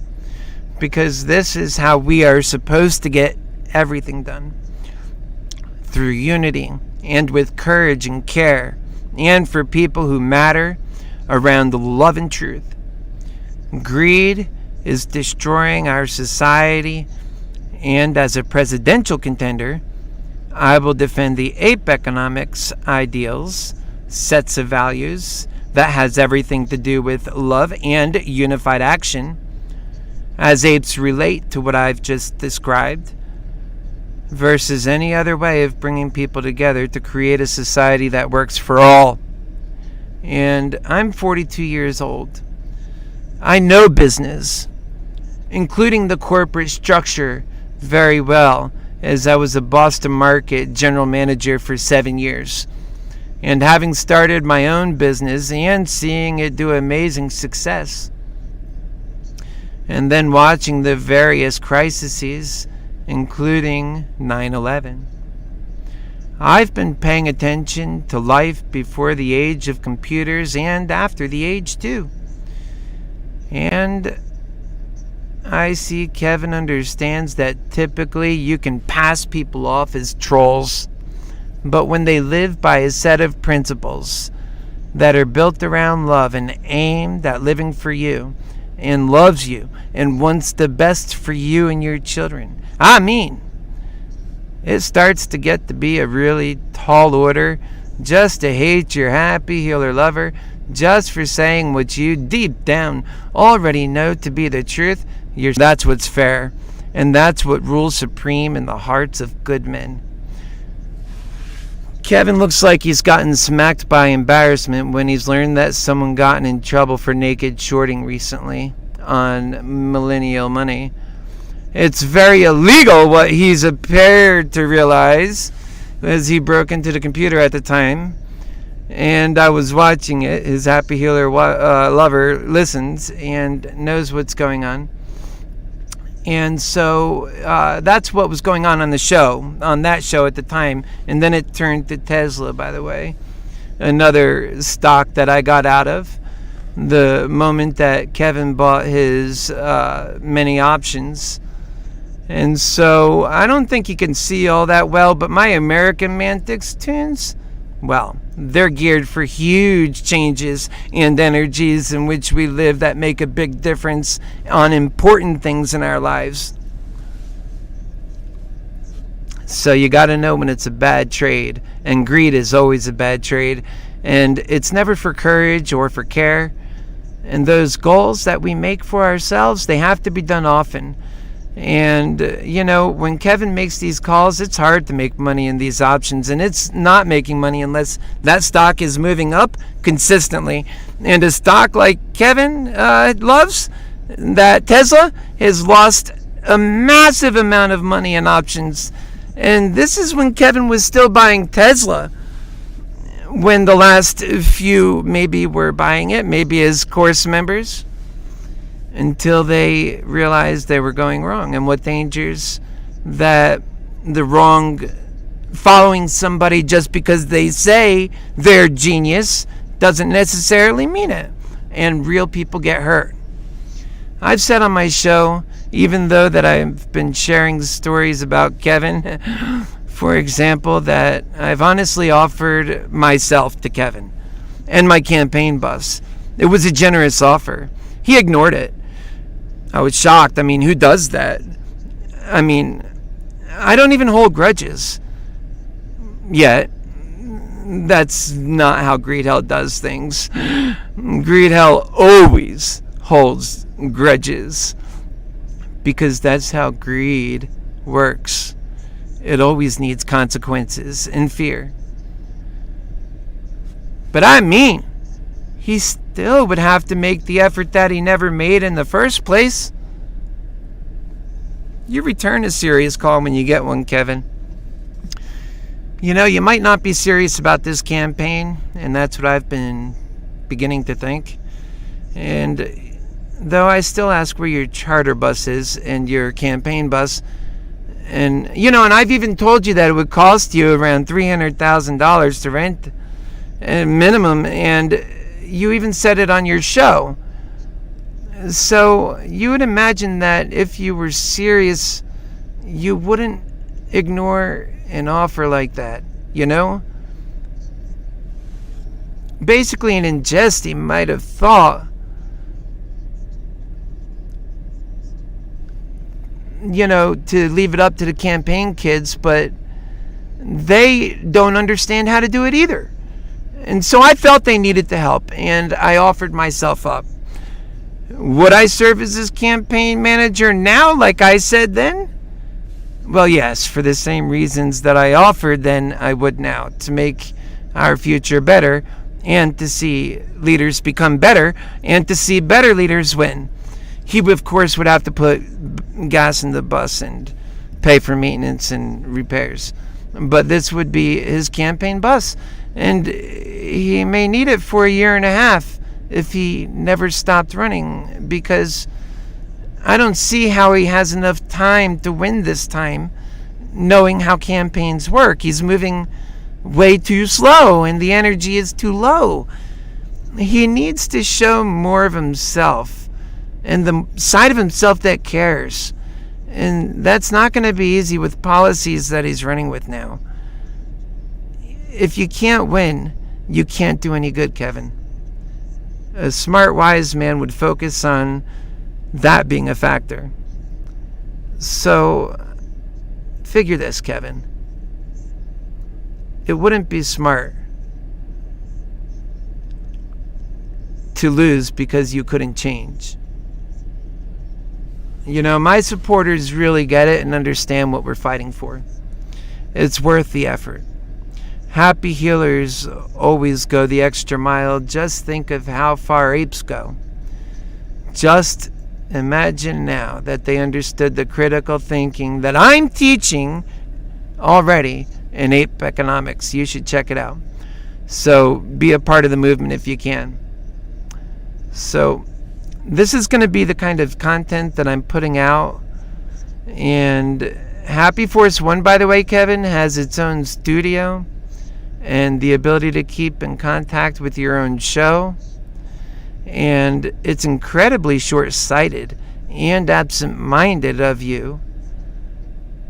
because this is how we are supposed to get everything done, through unity and with courage and care, and for people who matter around love and truth. Greed is destroying our society, and as a presidential contender, I will defend the ape economics ideals, sets of values that has everything to do with love and unified action, as apes relate to what I've just described, versus any other way of bringing people together to create a society that works for all. And I'm 42 years old. I know business, including the corporate structure, very well, as I was a Boston market general manager for 7 years. And having started my own business and seeing it do amazing success. And then watching the various crises, including 9/11. I've been paying attention to life before the age of computers and after the age too. And I see Kevin understands that typically you can pass people off as trolls, but when they live by a set of principles that are built around love and aimed at living for you and loves you and wants the best for you and your children, it starts to get to be a really tall order just to hate your happy healer lover just for saying what you deep down already know to be the truth. That's what's fair, and that's what rules supreme in the hearts of good men. Kevin looks like he's gotten smacked by embarrassment when he's learned that someone gotten in trouble for naked shorting recently on millennial money. It's very illegal what he's appeared to realize, as he broke into the computer at the time. And I was watching it. His happy healer lover listens and knows what's going on. And so that's what was going on that show at the time. And then it turned to Tesla, by the way. Another stock that I got out of the moment that Kevin bought his many options. And so I don't think he can see all that well, but my American Mantix tunes, well, they're geared for huge changes and energies in which we live that make a big difference on important things in our lives. So you got to know when it's a bad trade, and greed is always a bad trade, and it's never for courage or for care. And those goals that we make for ourselves, they have to be done often. And, when Kevin makes these calls, it's hard to make money in these options. And it's not making money unless that stock is moving up consistently. And a stock like Kevin loves, that Tesla, has lost a massive amount of money in options. And this is when Kevin was still buying Tesla. When the last few maybe were buying it, maybe as course members, until they realized they were going wrong, and what dangers that the wrong following somebody just because they say they're genius doesn't necessarily mean it, and real people get hurt. I've said on my show, even though that I've been sharing stories about Kevin, for example, that I've honestly offered myself to Kevin and my campaign bus. It was a generous offer. He ignored it. I was shocked. Who does that? I don't even hold grudges. Yet. That's not how Greed Hell does things. Greed Hell always holds grudges. Because that's how greed works. It always needs consequences and fear. But he still would have to make the effort that he never made in the first place. You return a serious call when you get one, Kevin. You might not be serious about this campaign, and that's what I've been beginning to think. And though I still ask where your charter bus is and your campaign bus, and I've even told you that it would cost you around $300,000 to rent minimum, and you even said it on your show. So you would imagine that if you were serious, you wouldn't ignore an offer like that, basically, and in jest, he might have thought, to leave it up to the campaign kids, but they don't understand how to do it either. And so I felt they needed the help, and I offered myself up. Would I serve as his campaign manager now, like I said then? Well, yes, for the same reasons that I offered then, I would now, to make our future better, and to see leaders become better, and to see better leaders win. He, of course, would have to put gas in the bus and pay for maintenance and repairs. But this would be his campaign bus, and he may need it for 1.5 years if he never stopped running, because I don't see how he has enough time to win this time, knowing how campaigns work. He's moving way too slow, and the energy is too low. He needs to show more of himself, and the side of himself that cares. And that's not going to be easy with policies that he's running with now. If you can't win, you can't do any good, Kevin. A smart, wise man would focus on that being a factor. So, figure this, Kevin. It wouldn't be smart to lose because you couldn't change. My supporters really get it and understand what we're fighting for. It's worth the effort. Happy healers always go the extra mile. Just think of how far apes go. Just imagine now that they understood the critical thinking that I'm teaching already in ape economics. You should check it out. So be a part of the movement if you can. So this is going to be the kind of content that I'm putting out. And Happy Force 1, by the way, Kevin, has its own studio and the ability to keep in contact with your own show. And it's incredibly short-sighted and absent-minded of you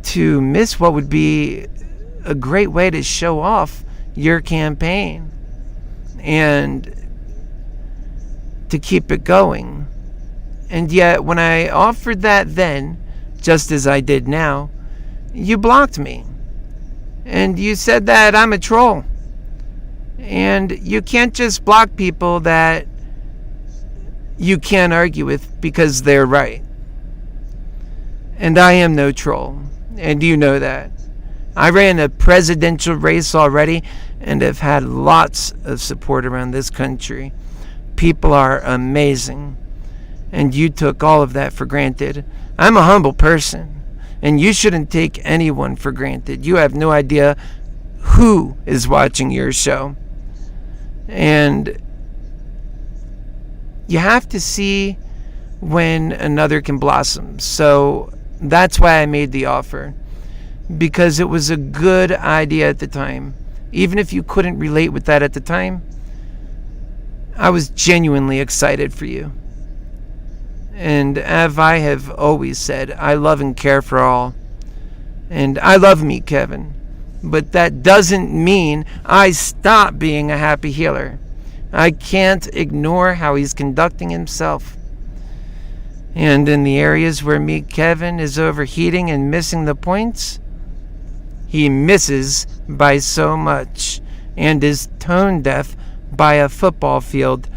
to miss what would be a great way to show off your campaign and to keep it going. And yet, when I offered that then, just as I did now, you blocked me. And you said that I'm a troll. And you can't just block people that you can't argue with because they're right. And I am no troll. And you know that. I ran a presidential race already and have had lots of support around this country. People are amazing. And you took all of that for granted. I'm a humble person. And you shouldn't take anyone for granted. You have no idea who is watching your show. And you have to see when another can blossom. So that's why I made the offer. Because it was a good idea at the time. Even if you couldn't relate with that at the time, I was genuinely excited for you. And as I have always said, I love and care for all. And I love MeetKevin. But that doesn't mean I stop being a happy healer. I can't ignore how he's conducting himself. And in the areas where MeetKevin is overheating and missing the points, he misses by so much and is tone deaf by a football field.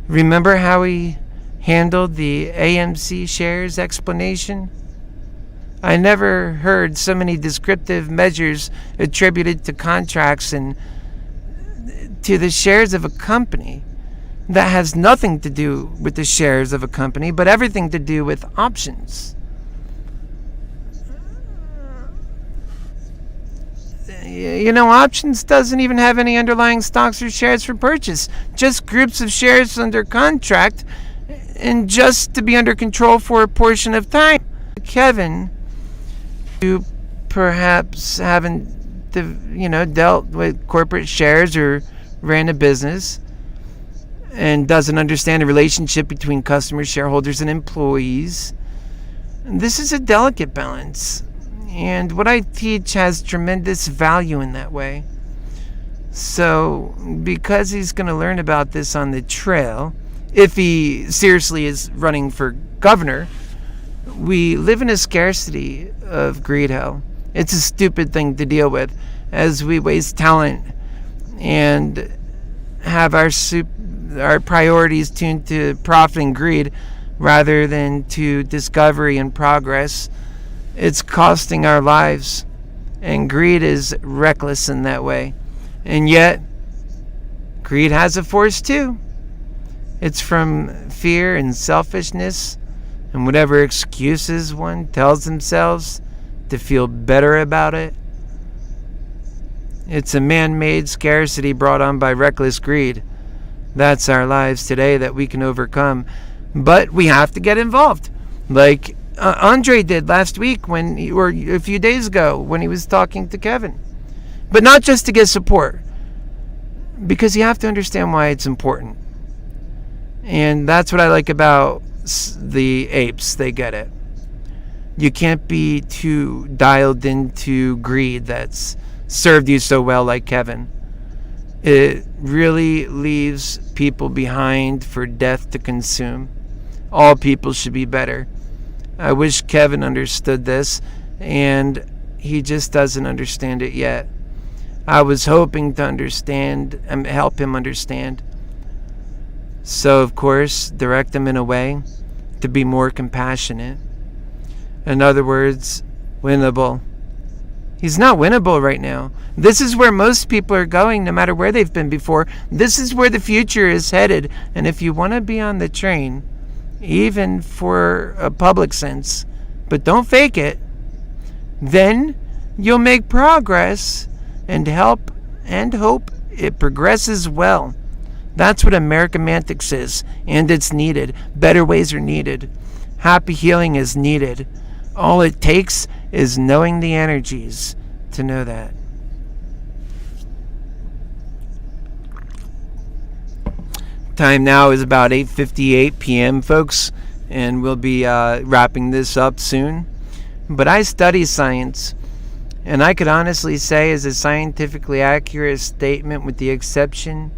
Remember how he handled the AMC shares explanation? I never heard so many descriptive measures attributed to contracts and to the shares of a company that has nothing to do with the shares of a company, but everything to do with options. Options doesn't even have any underlying stocks or shares for purchase, just groups of shares under contract and just to be under control for a portion of time. Kevin, you perhaps haven't, dealt with corporate shares or ran a business and doesn't understand the relationship between customers, shareholders, and employees. This is a delicate balance, and what I teach has tremendous value in that way. So, because he's going to learn about this on the trail, if he seriously is running for governor, we live in a scarcity of greed hell. It's a stupid thing to deal with as we waste talent and have our priorities tuned to profit and greed rather than to discovery and progress. It's costing our lives, and greed is reckless in that way. And yet, greed has a force too. It's from fear and selfishness and whatever excuses one tells themselves to feel better about it. It's a man-made scarcity brought on by reckless greed. That's our lives today that we can overcome. But we have to get involved. Like Andre did last week or a few days ago when he was talking to Kevin. But not just to get support, because you have to understand why it's important. And that's what I like about the apes. They get it. You can't be too dialed into greed that's served you so well like Kevin. It really leaves people behind for death to consume. All people should be better. I wish Kevin understood this, and he just doesn't understand it yet. I was hoping to understand and help him understand. So, of course, direct him in a way to be more compassionate. In other words, winnable. He's not winnable right now. This is where most people are going, no matter where they've been before. This is where the future is headed. And if you want to be on the train, even for a public sense, but don't fake it, then you'll make progress and help and hope it progresses well. That's what Americamantics is, and it's needed. Better ways are needed. Happy healing is needed. All it takes is knowing the energies to know that. Time now is about 8:58 p.m., folks, and we'll be wrapping this up soon. But I study science, and I could honestly say is a scientifically accurate statement with the exception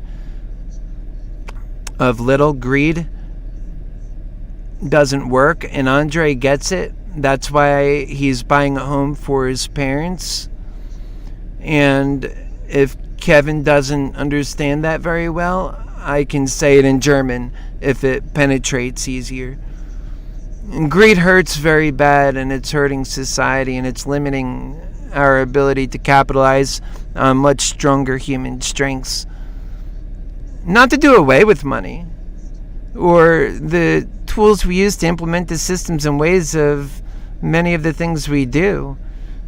of little greed doesn't work, and Andre gets it. That's why he's buying a home for his parents. And if Kevin doesn't understand that very well, I can say it in German if it penetrates easier. And greed hurts very bad, and it's hurting society, and it's limiting our ability to capitalize on much stronger human strengths. Not to do away with money or the tools we use to implement the systems and ways of many of the things we do,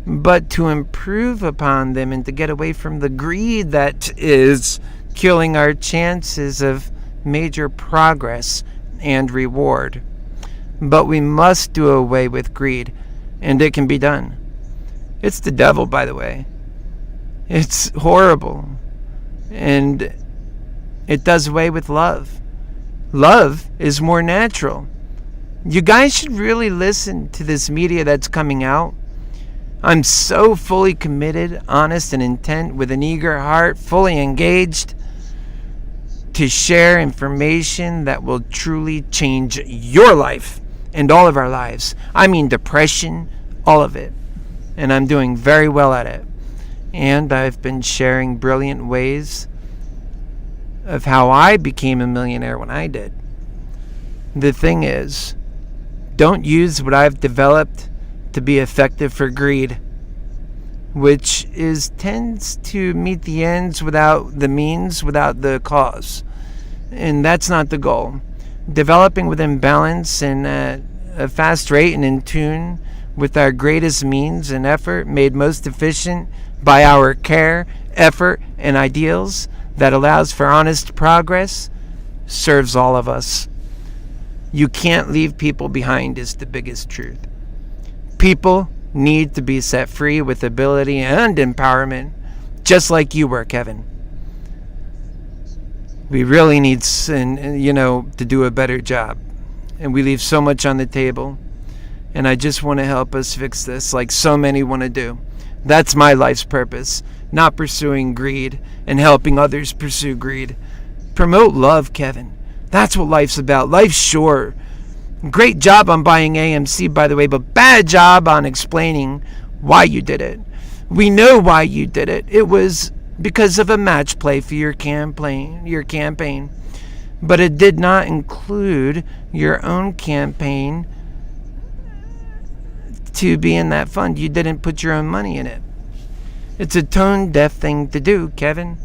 but to improve upon them and to get away from the greed that is killing our chances of major progress and reward. But we must do away with greed, and it can be done. It's the devil, by the way. It's horrible. And it does away with love. Love is more natural. You guys should really listen to this media that's coming out. I'm so fully committed, honest, and intent with an eager heart, fully engaged to share information that will truly change your life and all of our lives. I mean depression, all of it. And I'm doing very well at it. And I've been sharing brilliant ways of how I became a millionaire when I did. The thing is, don't use what I've developed to be effective for greed, which tends to meet the ends without the means, without the cause. And that's not the goal. Developing within balance and at a fast rate and in tune with our greatest means and effort, made most efficient by our care, effort, and ideals that allows for honest progress, serves all of us. You can't leave people behind is the biggest truth. People need to be set free with ability and empowerment, just like you were, Kevin. We really need, to do a better job. And we leave so much on the table. And I just want to help us fix this, like so many want to do. That's my life's purpose, not pursuing greed and helping others pursue greed. Promote love, Kevin. That's what life's about. Life's short. Great job on buying AMC, by the way, but bad job on explaining why you did it. We know why you did it. It was because of a match play for your campaign. But it did not include your own campaign to be in that fund. You didn't put your own money in it. It's a tone deaf thing to do, Kevin.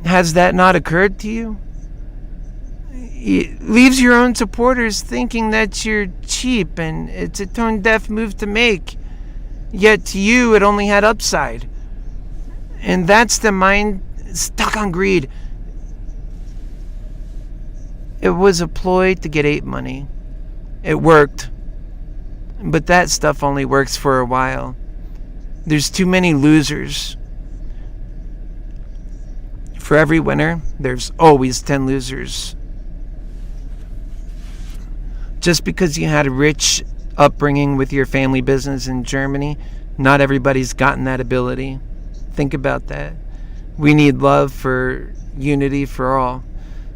Has that not occurred to you? It leaves your own supporters thinking that you're cheap, and it's a tone deaf move to make. Yet to you, it only had upside. And that's the mind stuck on greed. It was a ploy to get ape money. It worked. But that stuff only works for a while. There's too many losers. For every winner, there's always 10 losers. Just because you had a rich upbringing with your family business in Germany, not everybody's gotten that ability. Think about that. We need love for unity for all.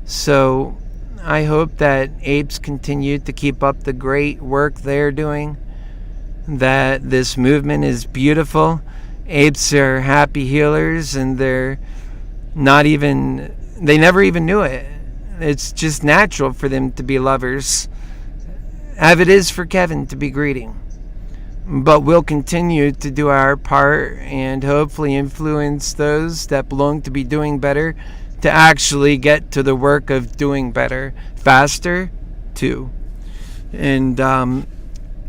So I hope that Apes continue to keep up the great work they're doing, that this movement is beautiful. Apes are happy healers, and they never even knew it. It's just natural for them to be lovers, as it is for Kevin to be greedy. But we'll continue to do our part and hopefully influence those that belong to be doing better to actually get to the work of doing better faster too. And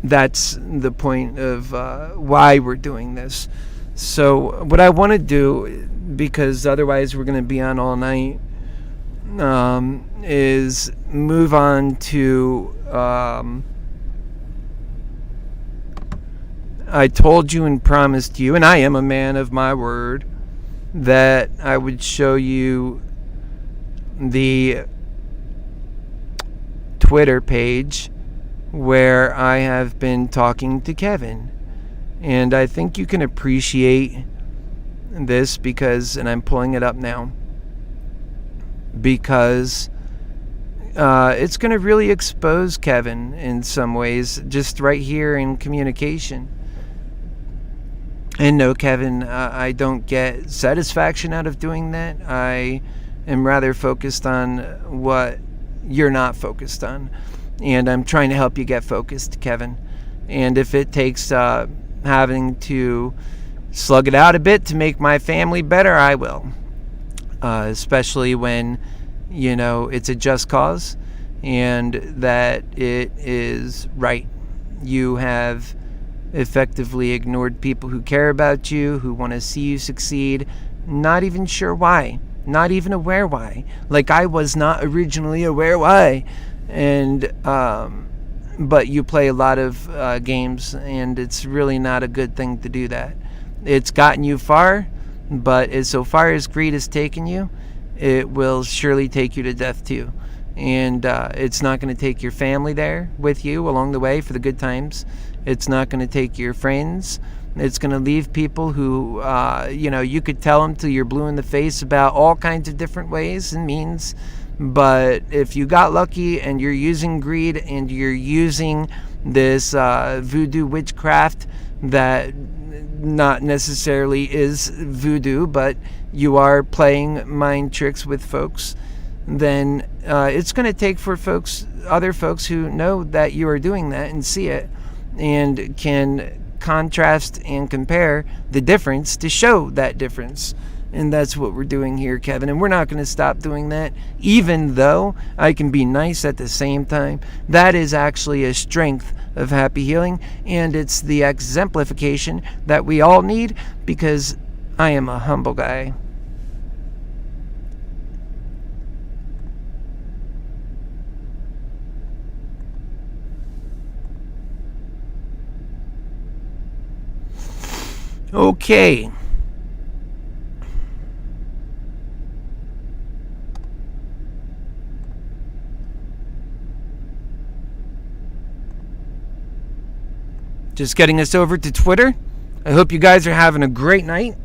that's the point of why we're doing this. So what I want to do, because otherwise we're going to be on all night, is move on to I told you and promised you, and I am a man of my word, that I would show you the Twitter page where I have been talking to Kevin. And I think you can appreciate this because, and I'm pulling it up now, because it's going to really expose Kevin in some ways, just right here in communication. And no, Kevin, I don't get satisfaction out of doing that. I am rather focused on what you're not focused on. And I'm trying to help you get focused, Kevin. And if it takes having to slug it out a bit to make my family better, I will. Especially when, it's a just cause and that it is right. You have effectively ignored people who care about you, who want to see you succeed, not even sure why, not even aware why. Like I was not originally aware why. And but you play a lot of games, and it's really not a good thing to do that. It's gotten you far, but so far as greed has taken you, it will surely take you to death too. And it's not going to take your family there with you along the way for the good times. It's not going to take your friends. It's going to leave people who, you could tell them till you're blue in the face about all kinds of different ways and means. But if you got lucky and you're using greed and you're using this voodoo witchcraft that not necessarily is voodoo, but you are playing mind tricks with folks, then it's going to take for other folks who know that you are doing that and see it and can contrast and compare the difference to show that difference. And that's what we're doing here, Kevin. And we're not going to stop doing that, even though I can be nice at the same time. That is actually a strength of happy healing, and it's the exemplification that we all need, because I am a humble guy. Okay. Just getting us over to Twitter. I hope you guys are having a great night.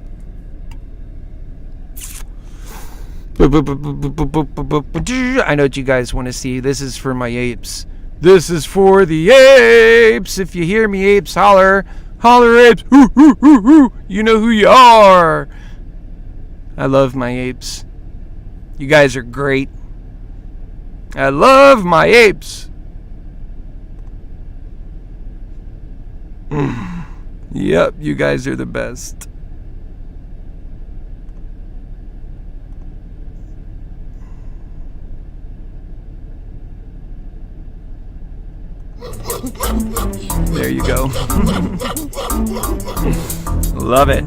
I know what you guys want to see. This is for my apes. This is for the apes. If you hear me, apes, holler. Holler, apes. Hoo, hoo, hoo, hoo. You know who you are. I love my apes. You guys are great. I love my apes. Yep, you guys are the best. There you go. Love it.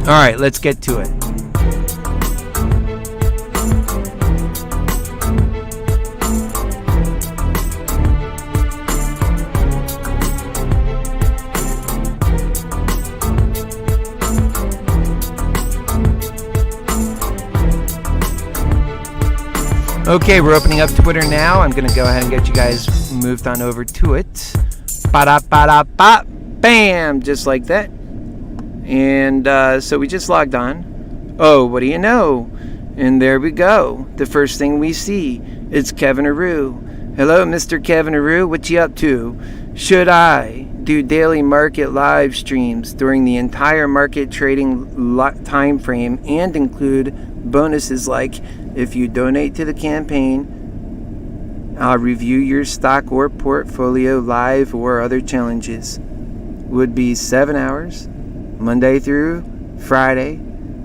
All right, let's get to it. Okay, we're opening up Twitter now. I'm going to go ahead and get you guys moved on over to it. Ba-da-ba-da-ba, bam, just like that. And so we just logged on. Oh, what do you know? And there we go. The first thing we see, it's Kevin Aru. Hello, Mr. Kevin Aru, what you up to? Should I do daily market live streams during the entire market trading time frame and include bonuses like if you donate to the campaign, I'll review your stock or portfolio live or other challenges. Would be 7 hours, Monday through Friday,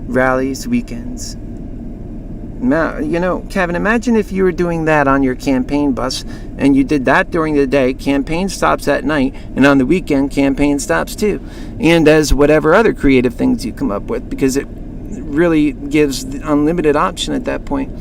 rallies, weekends. Now, you know, Kevin, imagine if you were doing that on your campaign bus and you did that during the day, campaign stops at night, and on the weekend, campaign stops too. And as whatever other creative things you come up with, because it really gives the unlimited option at that point.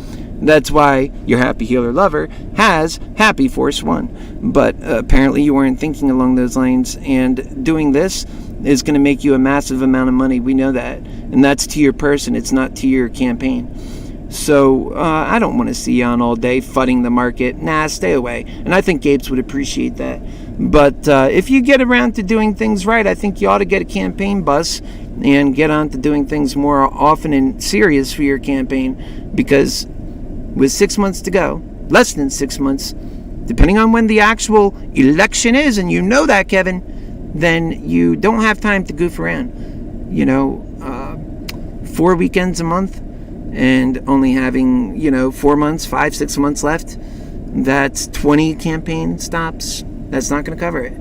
That's why your Happy Healer Lover has Happy Force 1. But apparently you weren't thinking along those lines, and doing this is going to make you a massive amount of money. We know that. And that's to your person. It's not to your campaign. So I don't want to see you on all day fudding the market. Nah, stay away. And I think Apes would appreciate that. But if you get around to doing things right, I think you ought to get a campaign bus and get on to doing things more often and serious for your campaign, because with 6 months to go, less than 6 months, depending on when the actual election is, and you know that, Kevin, then you don't have time to goof around. 4 weekends a month and only having 4 months, 5-6 months left, that's 20 campaign stops. That's not going to cover it.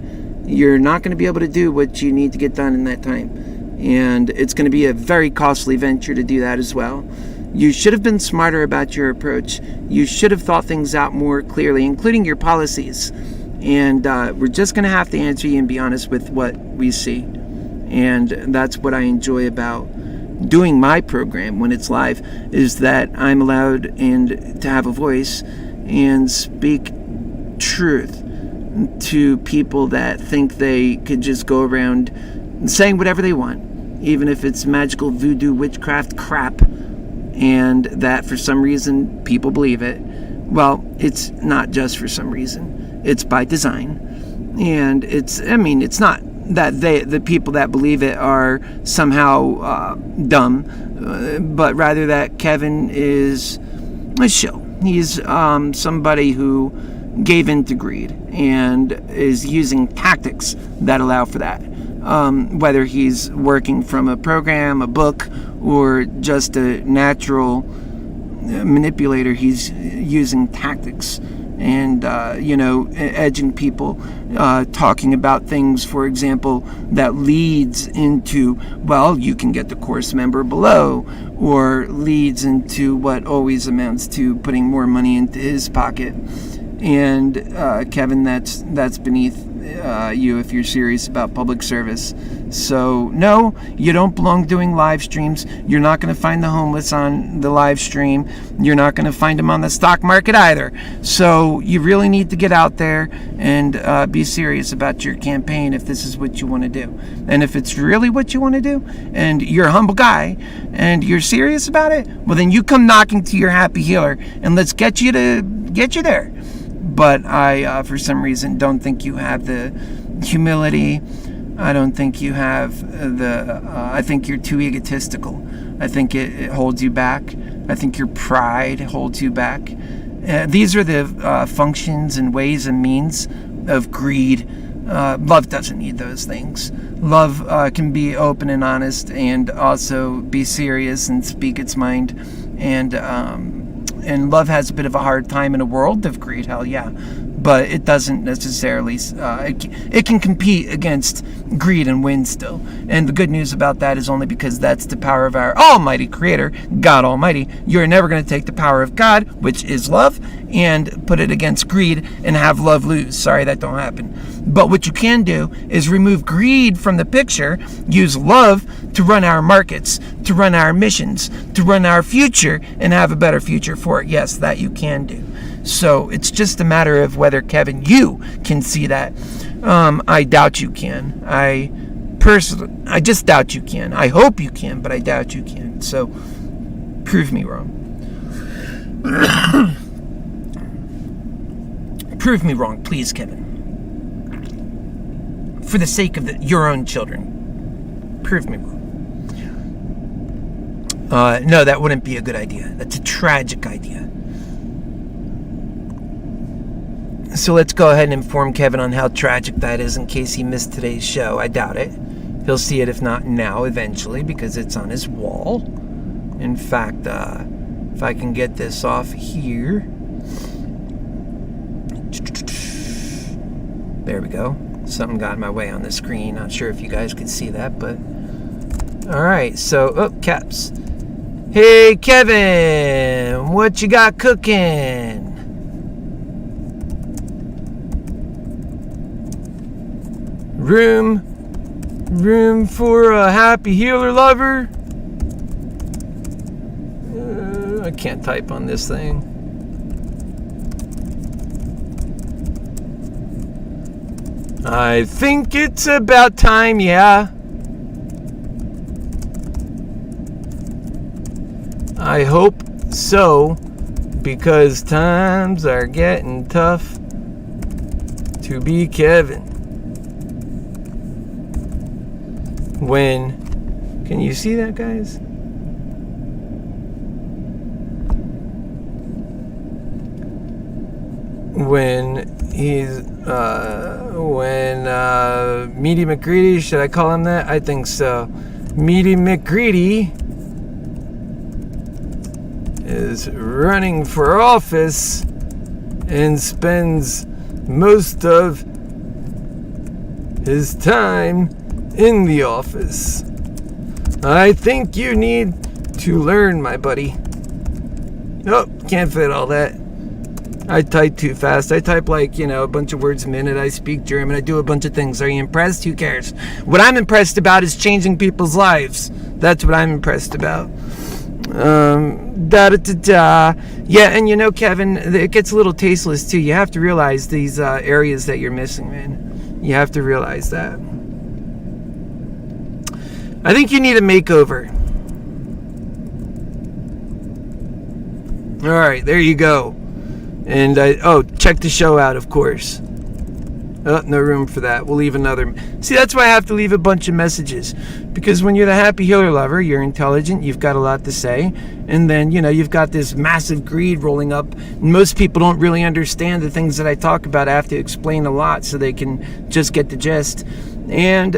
You're not going to be able to do what you need to get done in that time. And it's going to be a very costly venture to do that as well. You should have been smarter about your approach. You should have thought things out more clearly, including your policies. And we're just going to have to answer you and be honest with what we see. And that's what I enjoy about doing my program when it's live, is that I'm allowed and to have a voice and speak truth to people that think they could just go around saying whatever they want, even if it's magical voodoo witchcraft crap, and that for some reason people believe it. Well, it's not just for some reason. It's by design. And it's not that the people that believe it are somehow dumb, but rather that Kevin is a shill. He's somebody who gave in to greed and is using tactics that allow for that. Whether he's working from a program, a book, or just a natural manipulator, he's using tactics and, edging people, talking about things, for example, that leads into, well, you can get the course member below, or leads into what always amounts to putting more money into his pocket. And Kevin, that's beneath you if you're serious about public service. So no, you don't belong doing live streams. You're not going to find the homeless on the live stream. You're not going to find them on the stock market either. So you really need to get out there and be serious about your campaign if this is what you want to do. And if it's really what you want to do, and you're a humble guy and you're serious about it, well then you come knocking to your Happy Healer and let's get you there. But I, for some reason, don't think you have the humility I don't think you have I think you're too egotistical. I think it holds you back. I think your pride holds you back. These are the functions and ways and means of greed. Love doesn't need those things. Love can be open and honest, and also be serious and speak its mind. And love has a bit of a hard time in a world of greed. Hell yeah. But it doesn't necessarily, it can compete against greed and win still. And the good news about that is only because that's the power of our almighty creator, God Almighty. You're never going to take the power of God, which is love, and put it against greed and have love lose. Sorry, that don't happen. But what you can do is remove greed from the picture, use love to run our markets, to run our missions, to run our future, and have a better future for it. Yes, that you can do. So it's just a matter of whether, Kevin, you can see that. I doubt you can. I just doubt you can. I hope you can, but I doubt you can. So prove me wrong. Prove me wrong, please, Kevin. For the sake of your own children. Prove me wrong. No, that wouldn't be a good idea. That's a tragic idea. So let's go ahead and inform Kevin on how tragic that is in case he missed today's show. I doubt it. He'll see it, if not now, eventually, because it's on his wall. In fact, if I can get this off here. There we go. Something got in my way on the screen. Not sure if you guys can see that, but... Alright, so... caps. Hey, Kevin! What you got cooking? Room for a happy healer lover? I can't type on this thing. I think it's about time, yeah. I hope so, because times are getting tough to be Kevin. Can you see that, guys? When Meaty McGreedy, should I call him that? I think so. Meaty McGreedy is running for office and spends most of his time in the office. I think you need to learn, my buddy. Nope, can't fit all that. I type too fast. I type like, a bunch of words a minute. I speak German. I do a bunch of things. Are you impressed? Who cares? What I'm impressed about is changing people's lives. That's what I'm impressed about. Yeah, and Kevin, it gets a little tasteless too. You have to realize these areas that you're missing, man. You have to realize that. I think you need a makeover. Alright, there you go. And check the show out, of course. Oh, no room for that. We'll leave another. See, that's why I have to leave a bunch of messages. Because when you're the happy healer lover, you're intelligent, you've got a lot to say. And then, you've got this massive greed rolling up. Most people don't really understand the things that I talk about. I have to explain a lot so they can just get the gist. And,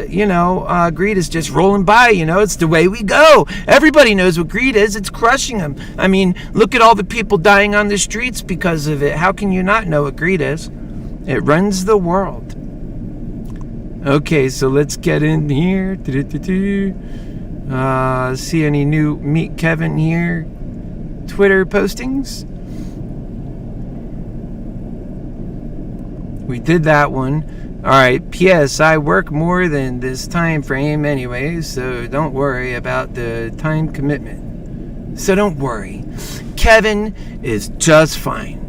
greed is just rolling by, it's the way we go. Everybody knows what greed is. It's crushing them. I mean, look at all the people dying on the streets because of it. How can you not know what greed is? It runs the world. Okay, so let's get in here. See any new MeetKevin here? Twitter postings? We did that one. Alright, P.S. I work more than this time frame anyway, so don't worry about the time commitment. So don't worry. Kevin is just fine.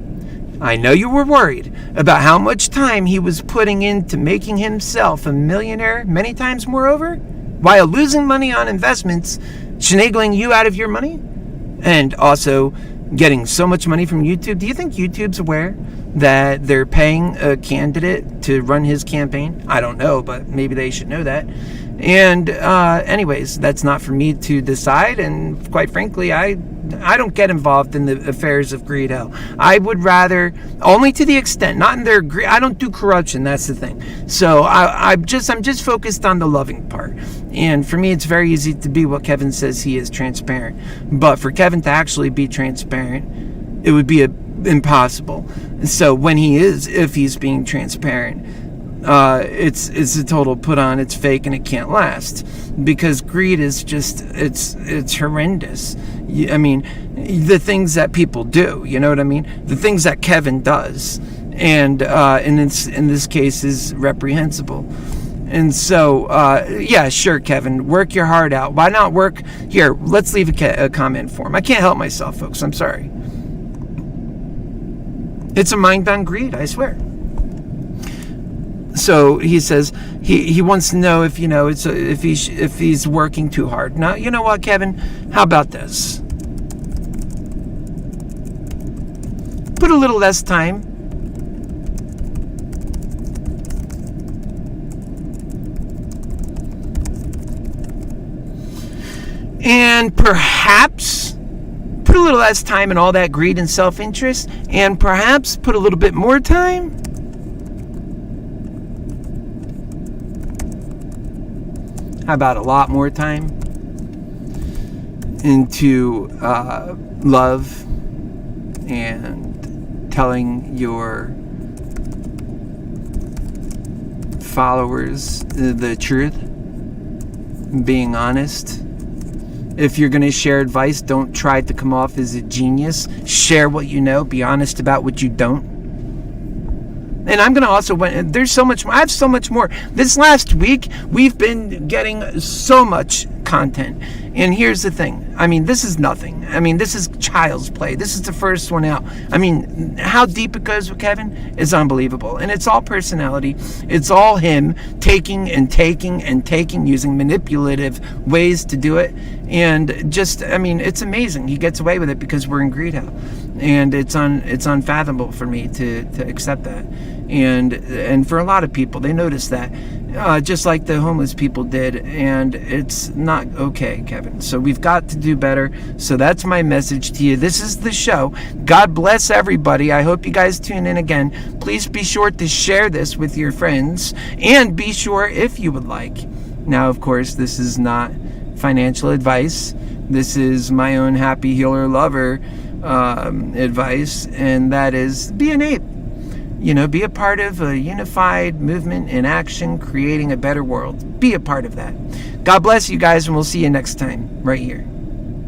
I know you were worried about how much time he was putting into making himself a millionaire many times moreover, while losing money on investments, finagling you out of your money, and also getting so much money from YouTube. Do you think YouTube's aware that they're paying a candidate to run his campaign? I don't know, but maybe they should know that. And anyways, that's not for me to decide. And quite frankly, I don't get involved in the affairs of greed hell. I would rather, only to the extent, not in their greed. I don't do corruption. That's the thing. So I'm just focused on the loving part. And for me, it's very easy to be what Kevin says he is, transparent. But for Kevin to actually be transparent, it would be impossible. So when he is, if he's being transparent, it's a total put on. It's fake and it can't last, because greed is just it's horrendous. I mean, the things that people do, you know what I mean? The things that Kevin does, and in this case is reprehensible. And so, yeah, sure, Kevin, work your heart out. Why not work here? Let's leave a comment for him. I can't help myself, folks. I'm sorry. It's a mind on greed, I swear. So he says he wants to know if, you know, if he's working too hard. Now, you know what, Kevin? How about this? Put a little less time. And perhaps put a little less time in all that greed and self-interest, and perhaps put a little bit more time how about a lot more time into love and telling your followers the truth, being honest. If you're going to share advice, don't try to come off as a genius. Share what you know. Be honest about what you don't. And I'm going to also, there's so much more. I have so much more. This last week, we've been getting so much content. And here's the thing. I mean, this is nothing. I mean, this is child's play. This is the first one out. I mean, how deep it goes with Kevin is unbelievable. And it's all personality. It's all him taking and taking and taking, using manipulative ways to do it. And just, I mean, it's amazing. He gets away with it because we're in greed hell. And it's unfathomable for me to accept that. And for a lot of people, they notice that, just like the homeless people did, and it's not okay, Kevin. So we've got to do better. So that's my message to you. This is the show. God bless everybody. I hope you guys tune in again. Please be sure to share this with your friends, and be sure, if you would like. Now, of course, this is not financial advice. This is my own happy healer lover advice, and that is be an ape. You know, be a part of a unified movement in action, creating a better world. Be a part of that. God bless you guys, and we'll see you next time right here.